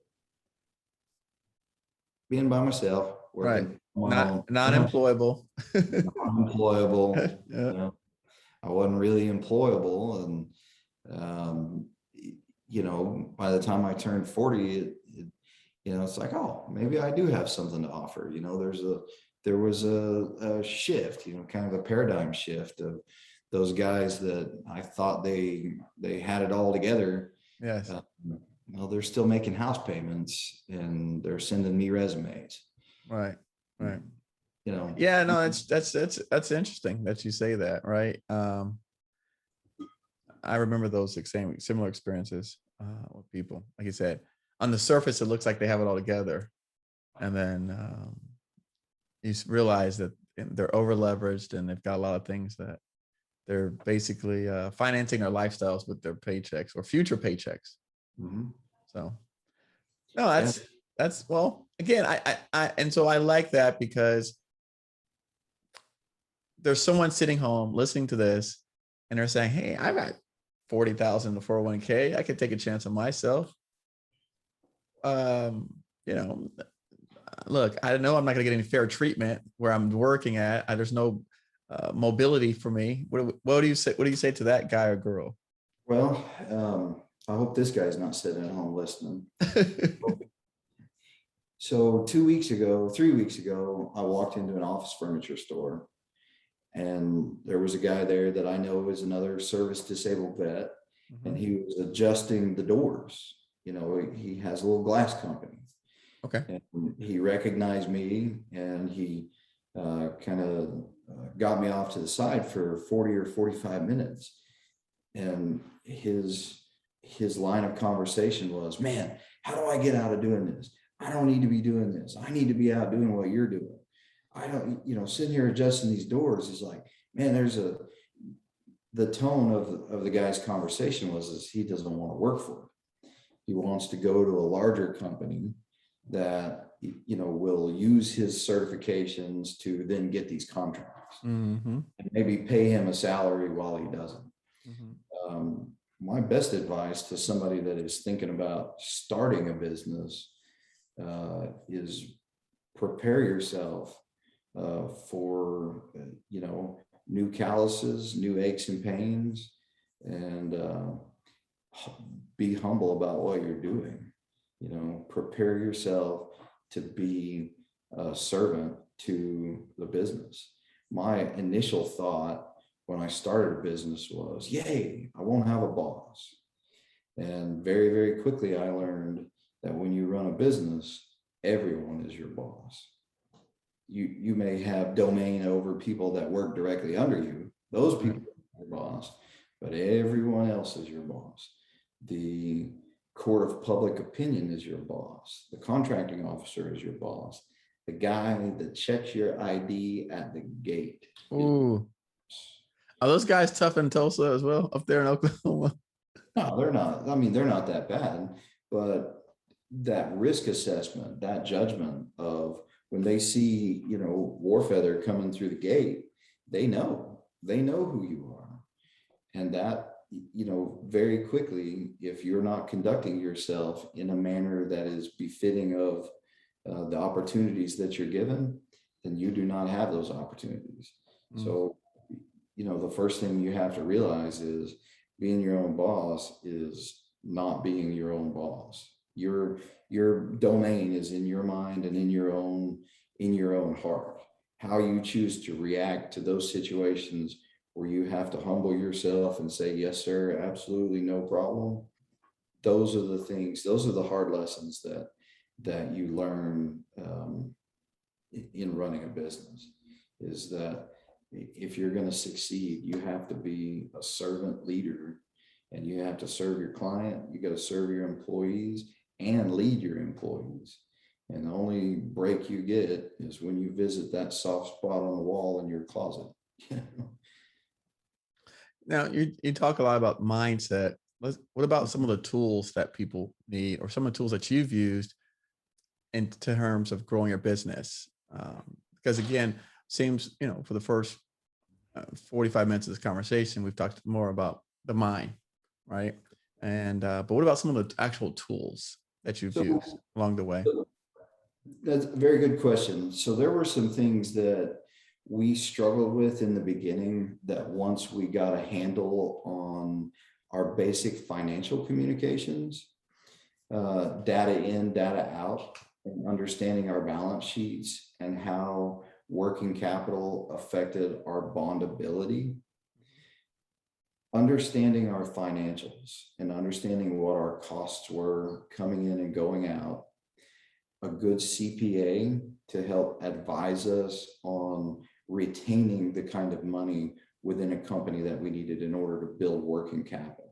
being by myself, working, right? Not-employable. Unemployable. Yeah. I wasn't really employable, and by the time I turned 40, it's like, oh, maybe I do have something to offer. There was a shift, kind of a paradigm shift of those guys that I thought they had it all together. Yes. Well, they're still making house payments and they're sending me resumes. Right. you know. Yeah, no, that's interesting that you say that, right? I remember those similar experiences with people. Like you said, on the surface, it looks like they have it all together, and then realize that they're over leveraged and they've got a lot of things that they're basically financing their lifestyles with their paychecks or future paychecks. Mhm. So no, Yeah. that's well, again, and so I like that because there's someone sitting home listening to this and they're saying, hey, I got 40,000 in the 401k. I could take a chance on myself. You know, look, I know I'm not going to get any fair treatment where I'm working at. There's no mobility for me. What do you say? What do you say to that guy or girl? Well, I hope this guy's not sitting at home listening. So 2 weeks ago, 3 weeks ago, I walked into an office furniture store, and there was a guy there that I know is another service disabled vet, and he was adjusting the doors. You know, he has a little glass company. Okay. And he recognized me, and he kind of got me off to the side for 40 or 45 minutes. And his line of conversation was, man, how do I get out of doing this? I don't need to be doing this. I need to be out doing what you're doing. I don't, sitting here adjusting these doors is like, man, the tone of the guy's conversation was he doesn't want to work for it. He wants to go to a larger company that, will use his certifications to then get these contracts and maybe pay him a salary while he doesn't. My best advice to somebody that is thinking about starting a business is prepare yourself for new calluses, new aches and pains, and be humble about what you're doing. Prepare yourself to be a servant to the business. My initial thought when I started a business was, yay, I won't have a boss. And very, very quickly, I learned that when you run a business, everyone is your boss. You may have domain over people that work directly under you. Those people are your boss, but everyone else is your boss. The court of public opinion is your boss. The contracting officer is your boss. The guy that checks your ID at the gate. Ooh. Are those guys tough in Tulsa as well, up there in Oklahoma? No, they're not. I mean, they're not that bad, but that risk assessment, that judgment of when they see, Warfeather coming through the gate, they know who you are. And that, very quickly, if you're not conducting yourself in a manner that is befitting of the opportunities that you're given, then you do not have those opportunities. So, the first thing you have to realize is being your own boss is not being your own boss. Your domain is in your mind and in your own heart. How you choose to react to those situations where you have to humble yourself and say, yes, sir, absolutely, no problem. Those are the things, those are the hard lessons that you learn in running a business, is that if you're going to succeed, you have to be a servant leader, and you have to serve your client. You got to serve your employees and lead your employees. And the only break you get is when you visit that soft spot on the wall in your closet. Now, you talk a lot about mindset. What about some of the tools that people need, or some of the tools that you've used in terms of growing your business? Because again, seems, for the first 45 minutes of this conversation, we've talked more about the mind, right? And but what about some of the actual tools that you've used along the way? That's a very good question. So there were some things that we struggled with in the beginning that once we got a handle on our basic financial communications, data in, data out, and understanding our balance sheets and how working capital affected our bondability, understanding our financials and understanding what our costs were coming in and going out, a good CPA to help advise us on retaining the kind of money within a company that we needed in order to build working capital.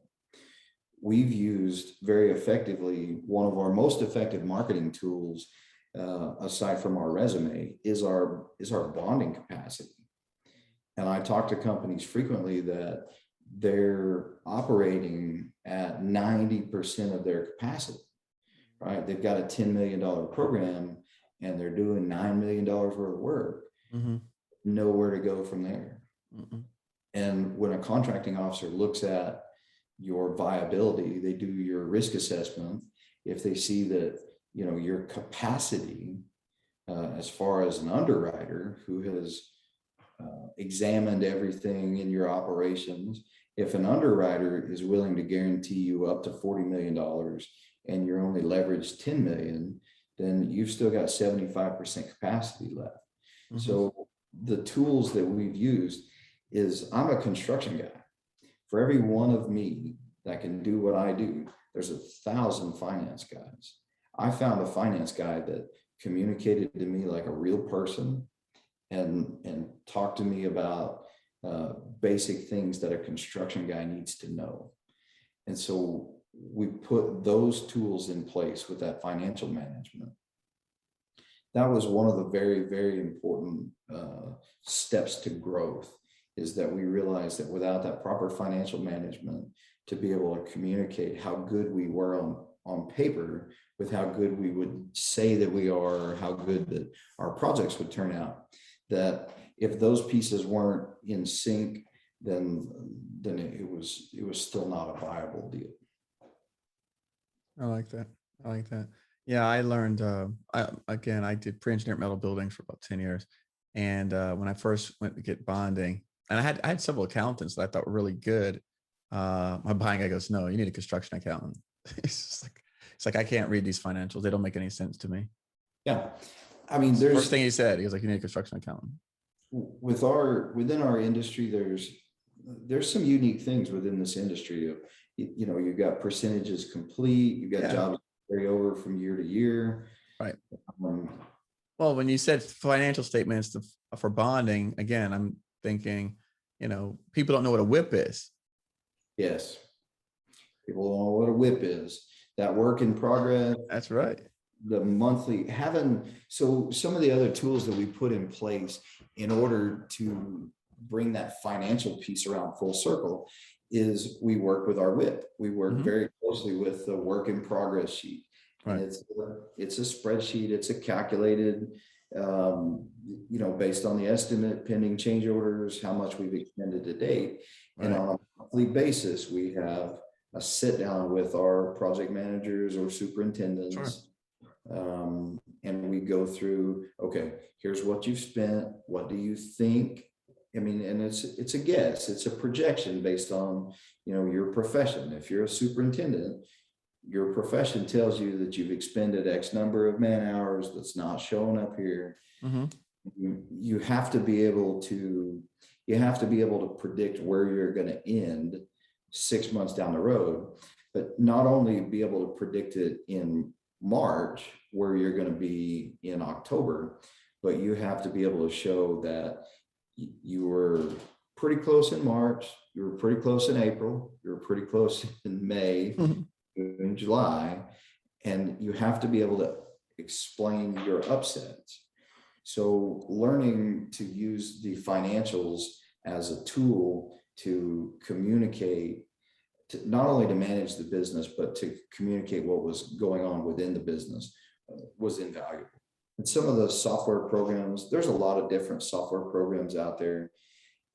We've used very effectively, one of our most effective marketing tools, aside from our resume, is our bonding capacity. And I talk to companies frequently that they're operating at 90% of their capacity, right? They've got a $10 million program and they're doing $9 million worth of work. Mm-hmm. Nowhere to go from there. Mm-hmm. And when a contracting officer looks at your viability, they do your risk assessment. If they see that, you know, your capacity, as far as an underwriter who has examined everything in your operations, if an underwriter is willing to guarantee you up to $40 million and you're only leveraged 10 million, then you've still got 75% capacity left. Mm-hmm. So the tools that we've used is, I'm a construction guy. For every one of me that can do what I do, there's 1,000 finance guys. I found a finance guy that communicated to me like a real person and talked to me about basic things that a construction guy needs to know. And so we put those tools in place with that financial management. That was one of the very, very important steps to growth, is that we realized that without that proper financial management, to be able to communicate how good we were on paper with how good we would say that we are, or how good that our projects would turn out, that if those pieces weren't in sync, then it was still not a viable deal. I like that. I like that. Yeah, I learned, I did pre-engineered metal buildings for about 10 years. And when I first went to get bonding, and I had several accountants that I thought were really good. My buying guy goes, "No, you need a construction accountant." It's like, I can't read these financials. They don't make any sense to me. Yeah. I mean, there's the first thing he said. He was like, "You need a construction accountant." Within our industry, there's some unique things within this industry. You know, you've got percentages complete, you've got jobs carry over from year to year. Right. Well, when you said financial statements for bonding, again, I'm thinking, you know, people don't know what a WIP is. Yes. People don't know what a WIP is. That work in progress. That's right. The monthly, so some of the other tools that we put in place in order to bring that financial piece around full circle is we work with our WIP. We work very closely with the work in progress sheet. Right. And it's a spreadsheet. It's a calculated, you know, based on the estimate, pending change orders, how much we've expended to date. Right. And on a monthly basis, we have a sit down with our project managers or superintendents. Sure. And we go through, okay, here's what you've spent. What do you think? I mean, and it's a guess, it's a projection based on, you know, your profession. If you're a superintendent, your profession tells you that you've expended X number of man hours that's not showing up here. Mm-hmm. You have to be able to predict where you're going to end 6 months down the road, but not only be able to predict it in March where you're going to be in October, but you have to be able to show that you were pretty close in March, you were pretty close in April, you were pretty close in May, in July, and you have to be able to explain your upsets. So learning to use the financials as a tool to communicate, to not only to manage the business, but to communicate what was going on within the business was invaluable. And some of the software programs, there's a lot of different software programs out there.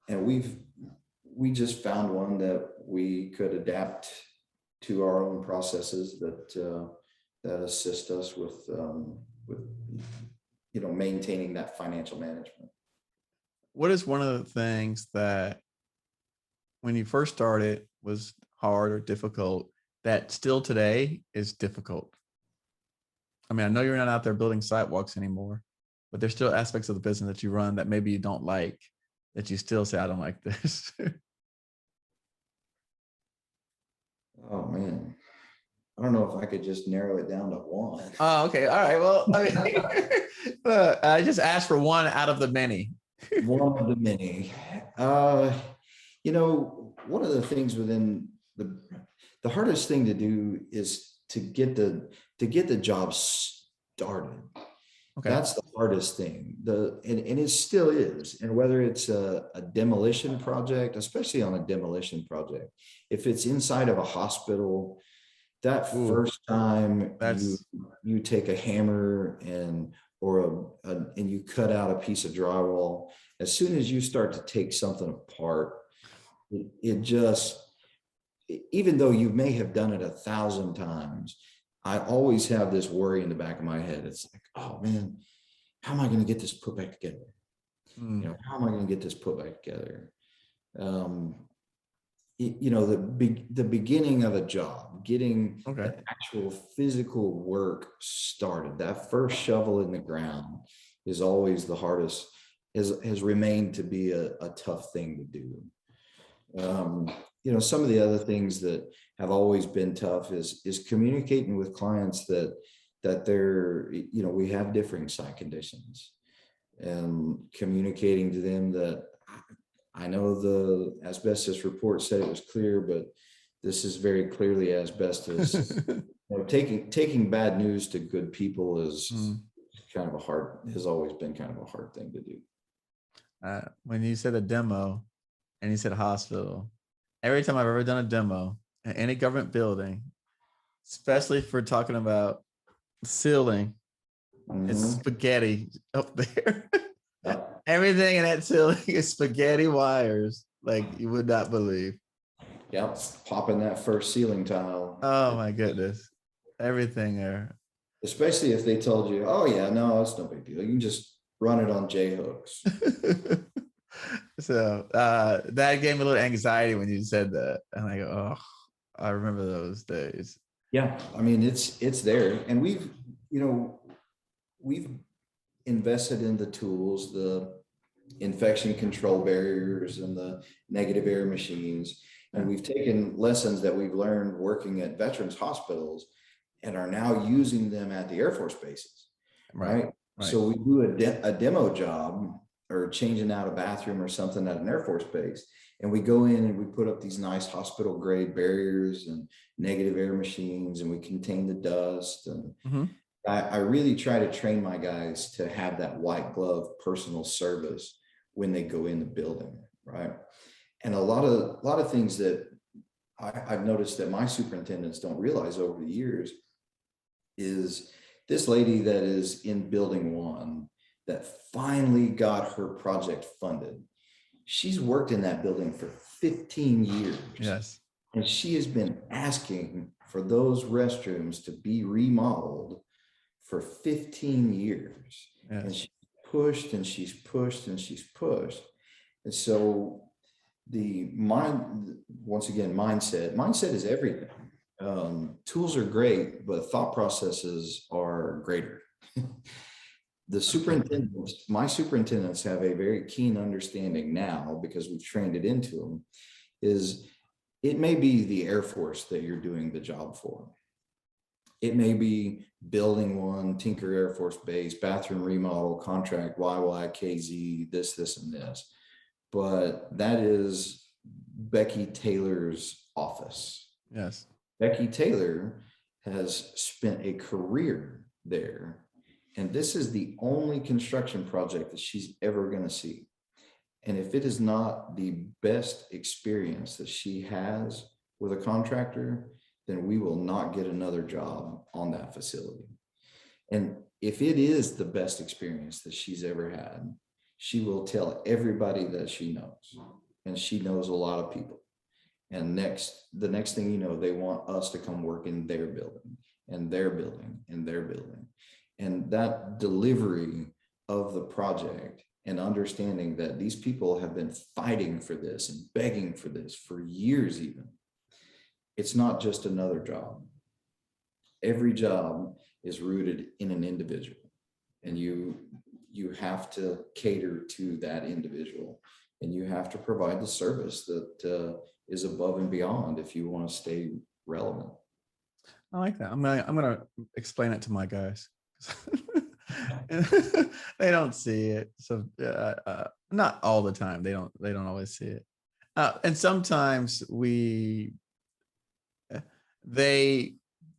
And we just found one that we could adapt to our own processes that assist us with you know, maintaining that financial management. What is one of the things that when you first started was hard or difficult that still today is difficult? I mean, I know you're not out there building sidewalks anymore, but there's still aspects of the business that you run that maybe you don't like, that you still say, "I don't like this." Oh man, I don't know if I could just narrow it down to one. Oh, okay. All right. Well, I mean, I just asked for one out of the many. One of the many. One of the things within the hardest thing to do is to get the job started. Okay. That's the hardest thing. And it still is. And whether it's a demolition project, especially on a demolition project, if it's inside of a hospital, that Ooh, first time that's you take a hammer and and you cut out a piece of drywall, as soon as you start to take something apart, it just, even though you may have done it 1,000 times, I always have this worry in the back of my head. It's like, oh man, how am I going to get this put back together? How am I going to get this put back together? The beginning of a job, getting okay. the actual physical work started, that first shovel in the ground is always the hardest, has remained to be a tough thing to do. Some of the other things that have always been tough is communicating with clients that they're, we have differing site conditions, and communicating to them that I know the asbestos report said it was clear, but this is very clearly asbestos. Taking bad news to good people is has always been kind of a hard thing to do. When you said a demo and you said hospital, every time I've ever done a demo in any government building, especially if we're talking about ceiling, it's spaghetti up there. Everything in that ceiling is spaghetti wires, like you would not believe. Yep, popping that first ceiling tile. Oh my goodness, everything there. Especially if they told you, oh yeah, no, it's no big deal. You can just run it on J hooks. So that gave me a little anxiety when you said that, and I go, oh, I remember those days. Yeah, I mean it's there, and we've invested in the tools, the infection control barriers and the negative air machines, and we've taken lessons that we've learned working at veterans hospitals and are now using them at the Air Force bases. Right. So we do a demo job or changing out a bathroom or something at an Air Force base, and we go in and we put up these nice hospital grade barriers and negative air machines, and we contain the dust. And I really try to train my guys to have that white glove personal service when they go in the building, right? And a lot of things that I've noticed that my superintendents don't realize over the years is this lady that is in building 1 that finally got her project funded. She's worked in that building for 15 years. Yes. And she has been asking for those restrooms to be remodeled for 15 years. Yes. And she's pushed and she's pushed and she's pushed. And so once again, mindset is everything. Tools are great, but thought processes are greater. My superintendents have a very keen understanding now, because we've trained it into them, is it may be the Air Force that you're doing the job for. It may be building 1, Tinker Air Force Base, bathroom remodel, contract, YYKZ, this, and this. But that is Becky Taylor's office. Yes. Becky Taylor has spent a career there, and this is the only construction project that she's ever going to see. And if it is not the best experience that she has with a contractor, then we will not get another job on that facility. And if it is the best experience that she's ever had, she will tell everybody that she knows, and she knows a lot of people. And the next thing you know, they want us to come work in their building and their building and their building. And that delivery of the project and understanding that these people have been fighting for this and begging for this for years even. It's not just another job. Every job is rooted in an individual, and you have to cater to that individual, and you have to provide the service that is above and beyond if you want to stay relevant. I like that. I'm gonna explain it to my guys. They don't see it, so not all the time. They don't always see it. And sometimes they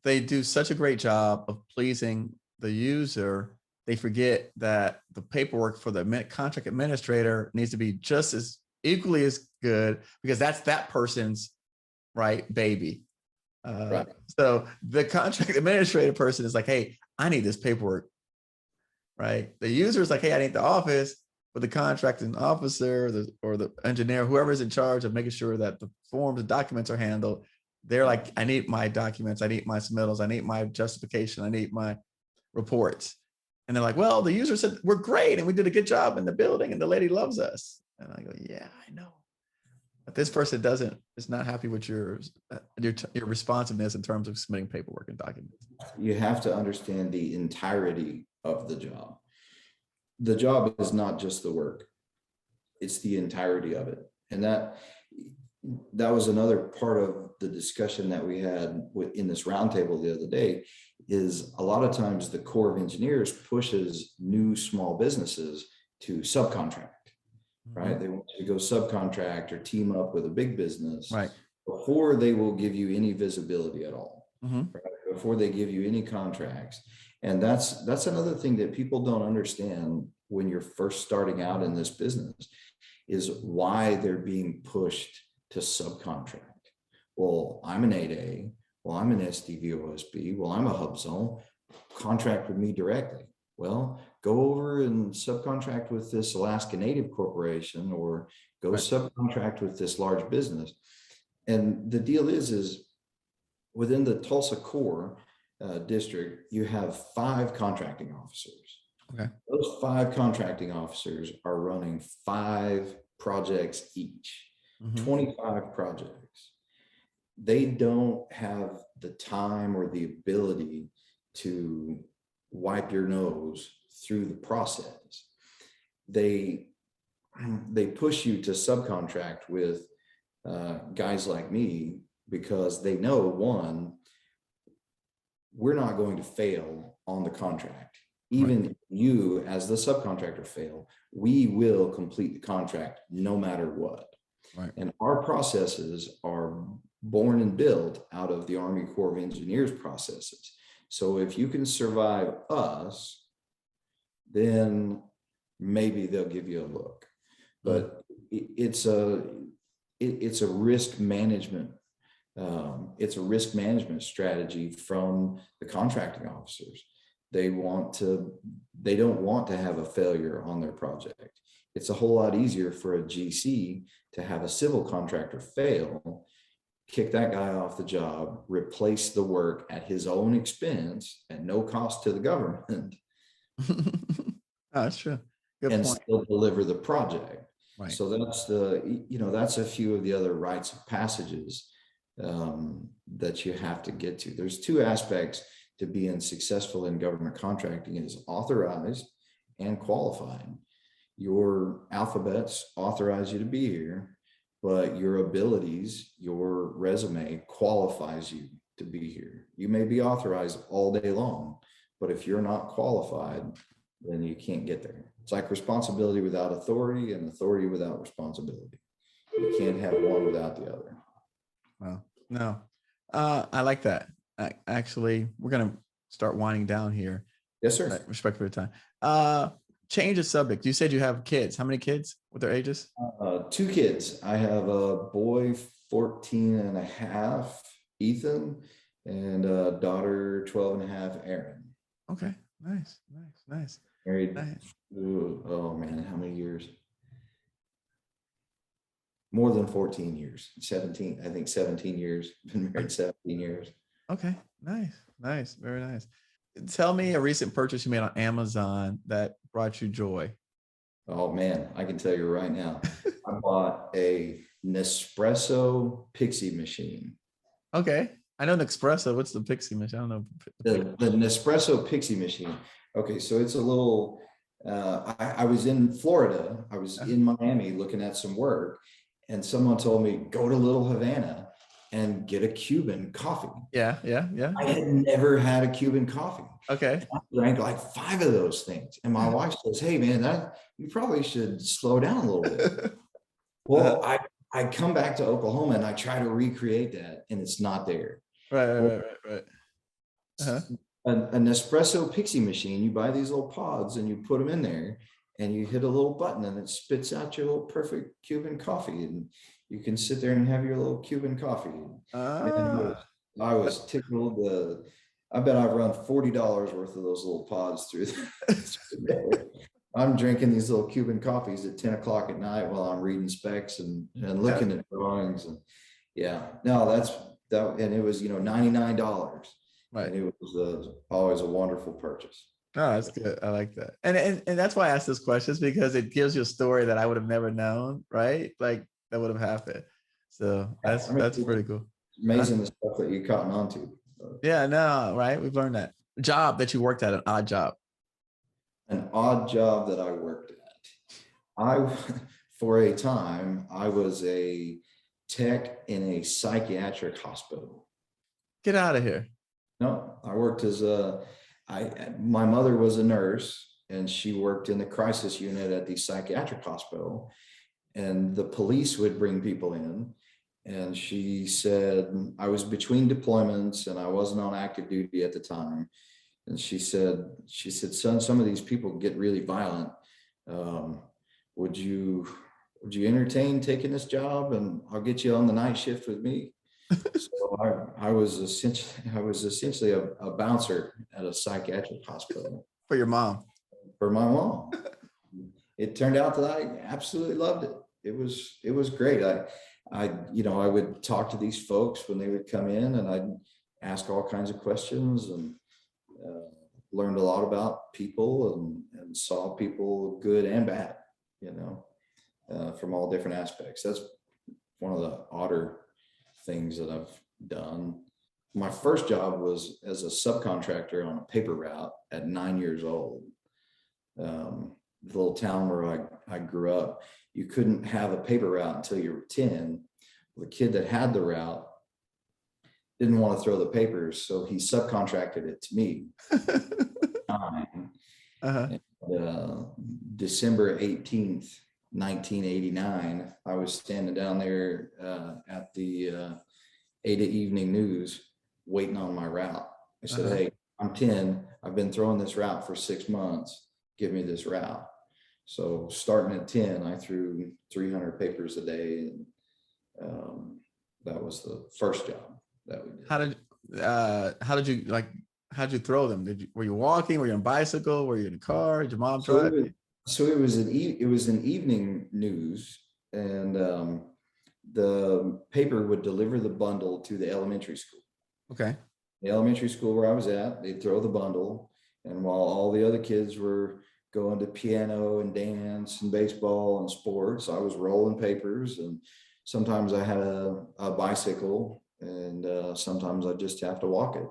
do such a great job of pleasing the user, they forget that the paperwork for the contract administrator needs to be just as equally as good, because that's that person's right baby. Right. So the contract administrator person is like, hey, I need this paperwork, right? The user is like, hey, I need the office, but the contracting officer or the engineer, whoever's in charge of making sure that the forms and documents are handled, they're like, I need my documents, I need my submittals, I need my justification, I need my reports. And they're like, well, the user said we're great and we did a good job in the building and the lady loves us. And I go, yeah, I know. But this person is not happy with your responsiveness in terms of submitting paperwork and documents. You have to understand the entirety of the job. The job is not just the work, it's the entirety of it. And that was another part of the discussion that we had in this roundtable the other day, is a lot of times the Corps of Engineers pushes new small businesses to subcontract, right? They want you to go subcontract or team up with a big business, right, before they will give you any visibility at all, right? Before they give you any contracts. And that's another thing that people don't understand when you're first starting out in this business, is why they're being pushed to subcontract. Well, I'm an 8A. Well, I'm an SDV OSB. Well, I'm a hub zone. Contract with me directly. Well, go over and subcontract with this Alaska Native Corporation, or go subcontract with this large business. And the deal is within the Tulsa Corps district, you have 5 contracting officers. Okay. Those 5 contracting officers are running 5 projects each, 25 projects. They don't have the time or the ability to wipe your nose through the process. They push you to subcontract with guys like me, because they know, one, we're not going to fail on the contract. Even if you as the subcontractor fail, we will complete the contract no matter what. Right. And our processes are born and built out of the Army Corps of Engineers processes. So if you can survive us, then maybe they'll give you a look. But it's a risk management. It's a risk management strategy from the contracting officers. They don't want to have a failure on their project. It's a whole lot easier for a GC to have a civil contractor fail, kick that guy off the job, replace the work at his own expense at no cost to the government. That's true. Good and point. Still deliver the project. Right. So that's a few of the other rites of passages that you have to get to. There's 2 aspects to being successful in government contracting: is authorized and qualified. Your alphabets authorize you to be here, but your abilities, your resume qualifies you to be here. You may be authorized all day long, but if you're not qualified, then you can't get there. It's like responsibility without authority and authority without responsibility. You can't have one without the other. Well, no, I like that. Actually, we're going to start winding down here. Yes, sir. Respect for your time. Change the subject. You said you have kids. How many kids? What their ages? 2 kids. I have a boy, 14 and a half, Ethan, and a daughter, 12 and a half, Aaron. Okay. Nice. Married. Nice. Oh man, how many years? More than 14 years. 17, I think 17 years. Been married 17 years. Okay. Nice. Very nice. Tell me a recent purchase you made on Amazon that brought you joy. Oh man, I can tell you right now. I bought a Nespresso Pixie machine. Okay. I know Nespresso. What's the Pixie machine? I don't know. The Nespresso Pixie machine. Okay, so it's a little, I was in Florida. I was in Miami looking at some work, and someone told me, go to Little Havana and get a Cuban coffee. Yeah. I had never had a Cuban coffee. Okay. I drank like 5 of those things. And my wife says, hey man, you probably should slow down a little bit. Well, I come back to Oklahoma and I try to recreate that, and it's not there. Well, Right. Uh-huh. an espresso pixie machine, you buy these little pods and you put them in there, and you hit a little button and it spits out your little perfect Cuban coffee, and you can sit there and have your little Cuban coffee. Man, Ah, I was tickled. I bet I've run $40 worth of those little pods through there. I'm drinking these little Cuban coffees at 10 o'clock at night while I'm reading specs and yeah, looking at drawings. And yeah, no, that, and it was, $99. right. And it was always a wonderful purchase. No, that's good. I like that. And that's why I asked this questions, because it gives you a story that I would have never known, right? Like that would have happened. So I mean, that's pretty cool. it's amazing the stuff that you cotton onto. Yeah, no, right. We've learned that. Job that you worked at, an odd job. An odd job that I worked at. For a time, I was a tech in a psychiatric hospital. Get out of here. No, I worked as my mother was a nurse, and she worked in the crisis unit at the psychiatric hospital, and the police would bring people in. And she said, I was between deployments and I wasn't on active duty at the time. And she said, son, some of these people get really violent. Would you entertain taking this job, and I'll get you on the night shift with me? So I was essentially a bouncer at a psychiatric hospital For your mom. for my mom. It turned out that I absolutely loved it. It was great. I would talk to these folks when they would come in, and I'd ask all kinds of questions, and learned a lot about people, and saw people good and bad, from all different aspects. That's one of the odder things that I've done. My first job was as a subcontractor on a paper route at 9 years old. The little town where I grew up, you couldn't have a paper route until you were 10. The kid that had the route didn't want to throw the papers, so he subcontracted it to me. Uh-huh. December 18th, 1989, I was standing down there at the Ada Evening News waiting on my route. I said, Hey, I'm 10. I've been throwing this route for 6 months. Give me this route. So starting at 10, I threw 300 papers a day. And that was the first job that we did. How'd you throw them? Were you walking? Were you on a bicycle? Were you in a car? Did your mom drive? So it was an evening news, and the paper would deliver the bundle to the elementary school. Okay. The elementary school where I was at, they'd throw the bundle, and while all the other kids were going to piano and dance and baseball and sports, I was rolling papers. And sometimes I had a bicycle, and sometimes I just have to walk it.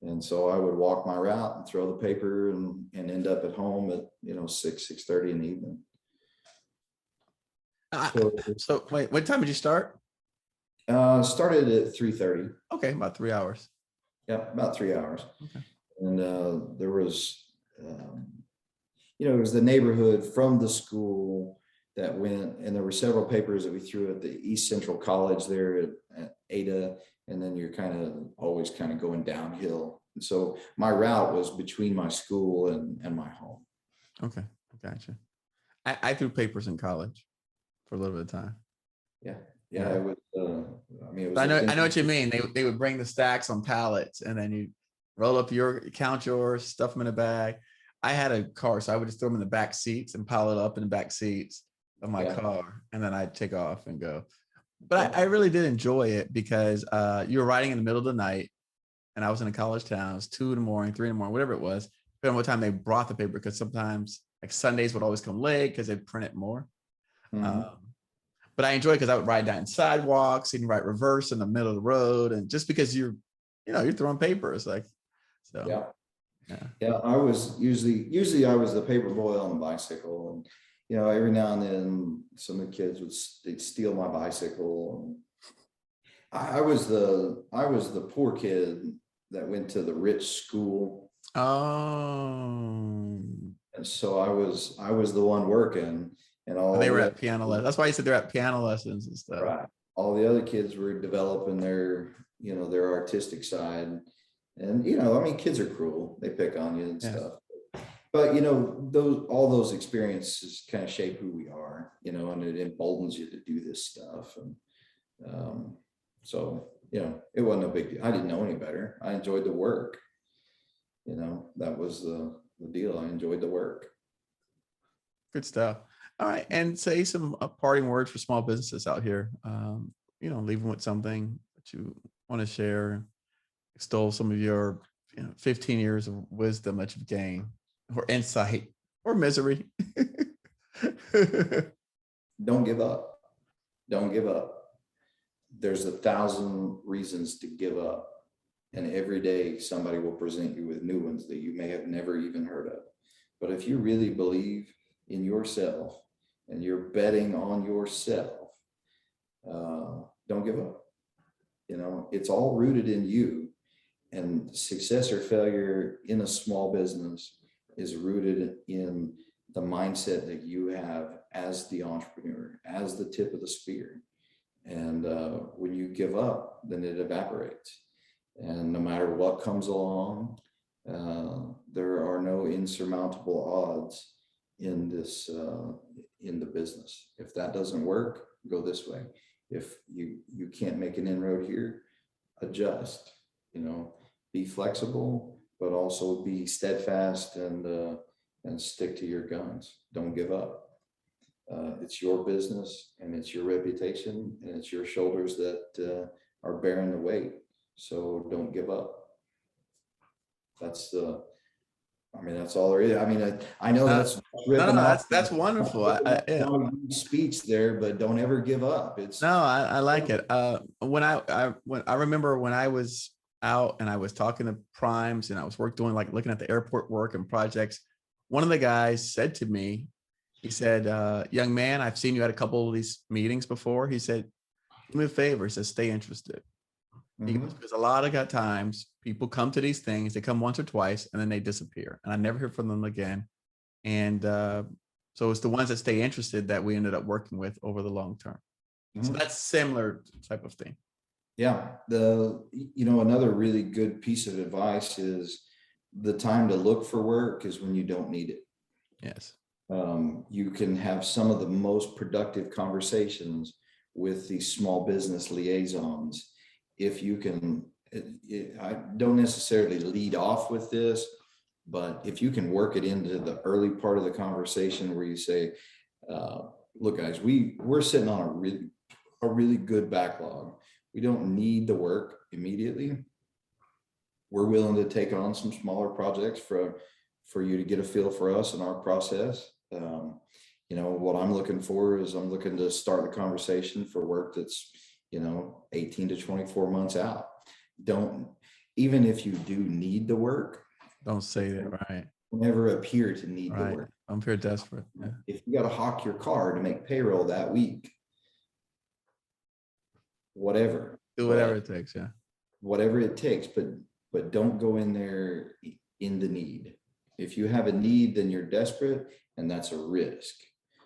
And so I would walk my route and throw the paper, and end up at home at 6:30 in the evening. So wait, what time did you start? Started at 3:30. Okay, about 3 hours. Yeah, about 3 hours. Okay. And there was, it was the neighborhood from the school that went, and there were several papers that we threw at the East Central College there at Ada. And then you're always going downhill. And so my route was between my school and my home. Okay, gotcha. I threw papers in college for a little bit of time. Yeah. It was. It was. I know what you mean. They would bring the stacks on pallets, and then you roll up count yours, stuff them in a bag. I had a car, so I would just throw them in the back seats and pile it up in the back seats of my car, and then I'd take off and go. But I really did enjoy it, because you were riding in the middle of the night, and I was in a college town. It was 2 in the morning, 3 in the morning, whatever it was, depending on what time they brought the paper, because sometimes like Sundays would always come late because they'd print it more. Mm-hmm. But I enjoyed it because I would ride down sidewalks and ride reverse in the middle of the road, and just because you're throwing papers, like, so. Yeah. I was usually I was the paper boy on the bicycle, and every now and then some of the kids they'd steal my bicycle. I was the poor kid that went to the rich school. Oh. And so I was the one working, And all They were the at piano lessons. That's why you said they're at piano lessons and stuff. right, all the other kids were developing their, you know, their artistic side. And, you know, I mean, kids are cruel. They pick on you and Yeah. stuff. But, you know, all those experiences kind of shape who we are, you know, and it emboldens you to do this stuff. And so, you know, it wasn't a big deal. I didn't know any better. I enjoyed the work. You know, that was the deal. I enjoyed the work. Good stuff. All right. And say some parting words for small businesses out here. You know, leave them with something that you want to share, extol some of your 15 years of wisdom that you've gained, or insight, or misery. Don't give up. Don't give up. There's 1,000 reasons to give up. And every day somebody will present you with new ones that you may have never even heard of. But if you really believe in yourself and you're betting on yourself, don't give up. You know, it's all rooted in you. And success or failure in a small business is rooted in the mindset that you have as the entrepreneur, as the tip of the spear. And when you give up, then it evaporates. And no matter what comes along, there are no insurmountable odds in this, in the business. If that doesn't work, go this way. If you can't make an inroad here, adjust, you know, be flexible, but also be steadfast and stick to your guns. Don't give up. It's your business and it's your reputation and it's your shoulders that are bearing the weight. So don't give up. That's that's all there is. I mean, I know that's ripping off. That's wonderful. Yeah. Speech there, but don't ever give up. It's no, I like it. When I remember when I was out and I was talking to primes and I was looking at the airport work and projects. One of the guys said to me, he said, young man, I've seen you at a couple of these meetings before. He said, do me a favor. He says, stay interested. Because a lot of times people come to these things, they come once or twice and then they disappear and I never hear from them again. And so it's the ones that stay interested that we ended up working with over the long term. So that's similar type of thing. Yeah. Another really good piece of advice is the time to look for work is when you don't need it. Yes. You can have some of the most productive conversations with these small business liaisons. If you can, I don't necessarily lead off with this, but if you can work it into the early part of the conversation where you say, look, guys, we're sitting on a really good backlog. We don't need the work immediately. We're willing to take on some smaller projects for you to get a feel for us and our process. What I'm looking for is I'm looking to start the conversation for work that's 18 to 24 months out. Even if you do need the work, don't say that, right? Never appear to need the work. I'm very desperate. Yeah. If you got to hawk your car to make payroll that week, whatever. Do whatever it takes, yeah. Whatever it takes, but don't go in there in the need. If you have a need, then you're desperate, and that's a risk.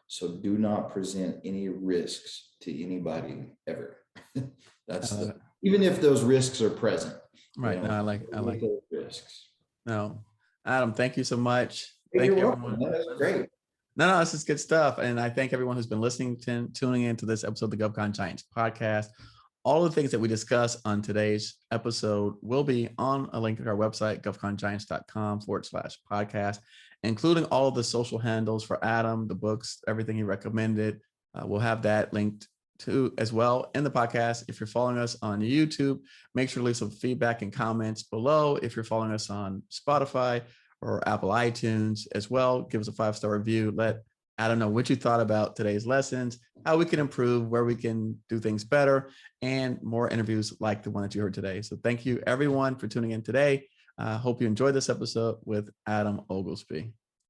So do not present any risks to anybody ever. That's even if those risks are present. Right. No, I like those risks. No, Adam, thank you so much. Hey, thank you, everyone. That's great. No, this is good stuff. And I thank everyone who's been listening, tuning into this episode of the Govcon Giants podcast. All the things that we discuss on today's episode will be on a link to our website, govcongiants.com/podcast, including all of the social handles for Adam, the books, everything he recommended. We'll have that linked to as well in the podcast. If you're following us on YouTube, make sure to leave some feedback and comments below. If you're following us on Spotify or Apple iTunes as well, give us a 5-star review. Let Adam know what you thought about today's lessons, how we can improve, where we can do things better, and more interviews like the one that you heard today. So thank you everyone for tuning in today. Hope you enjoyed this episode with Adam Oglesbee.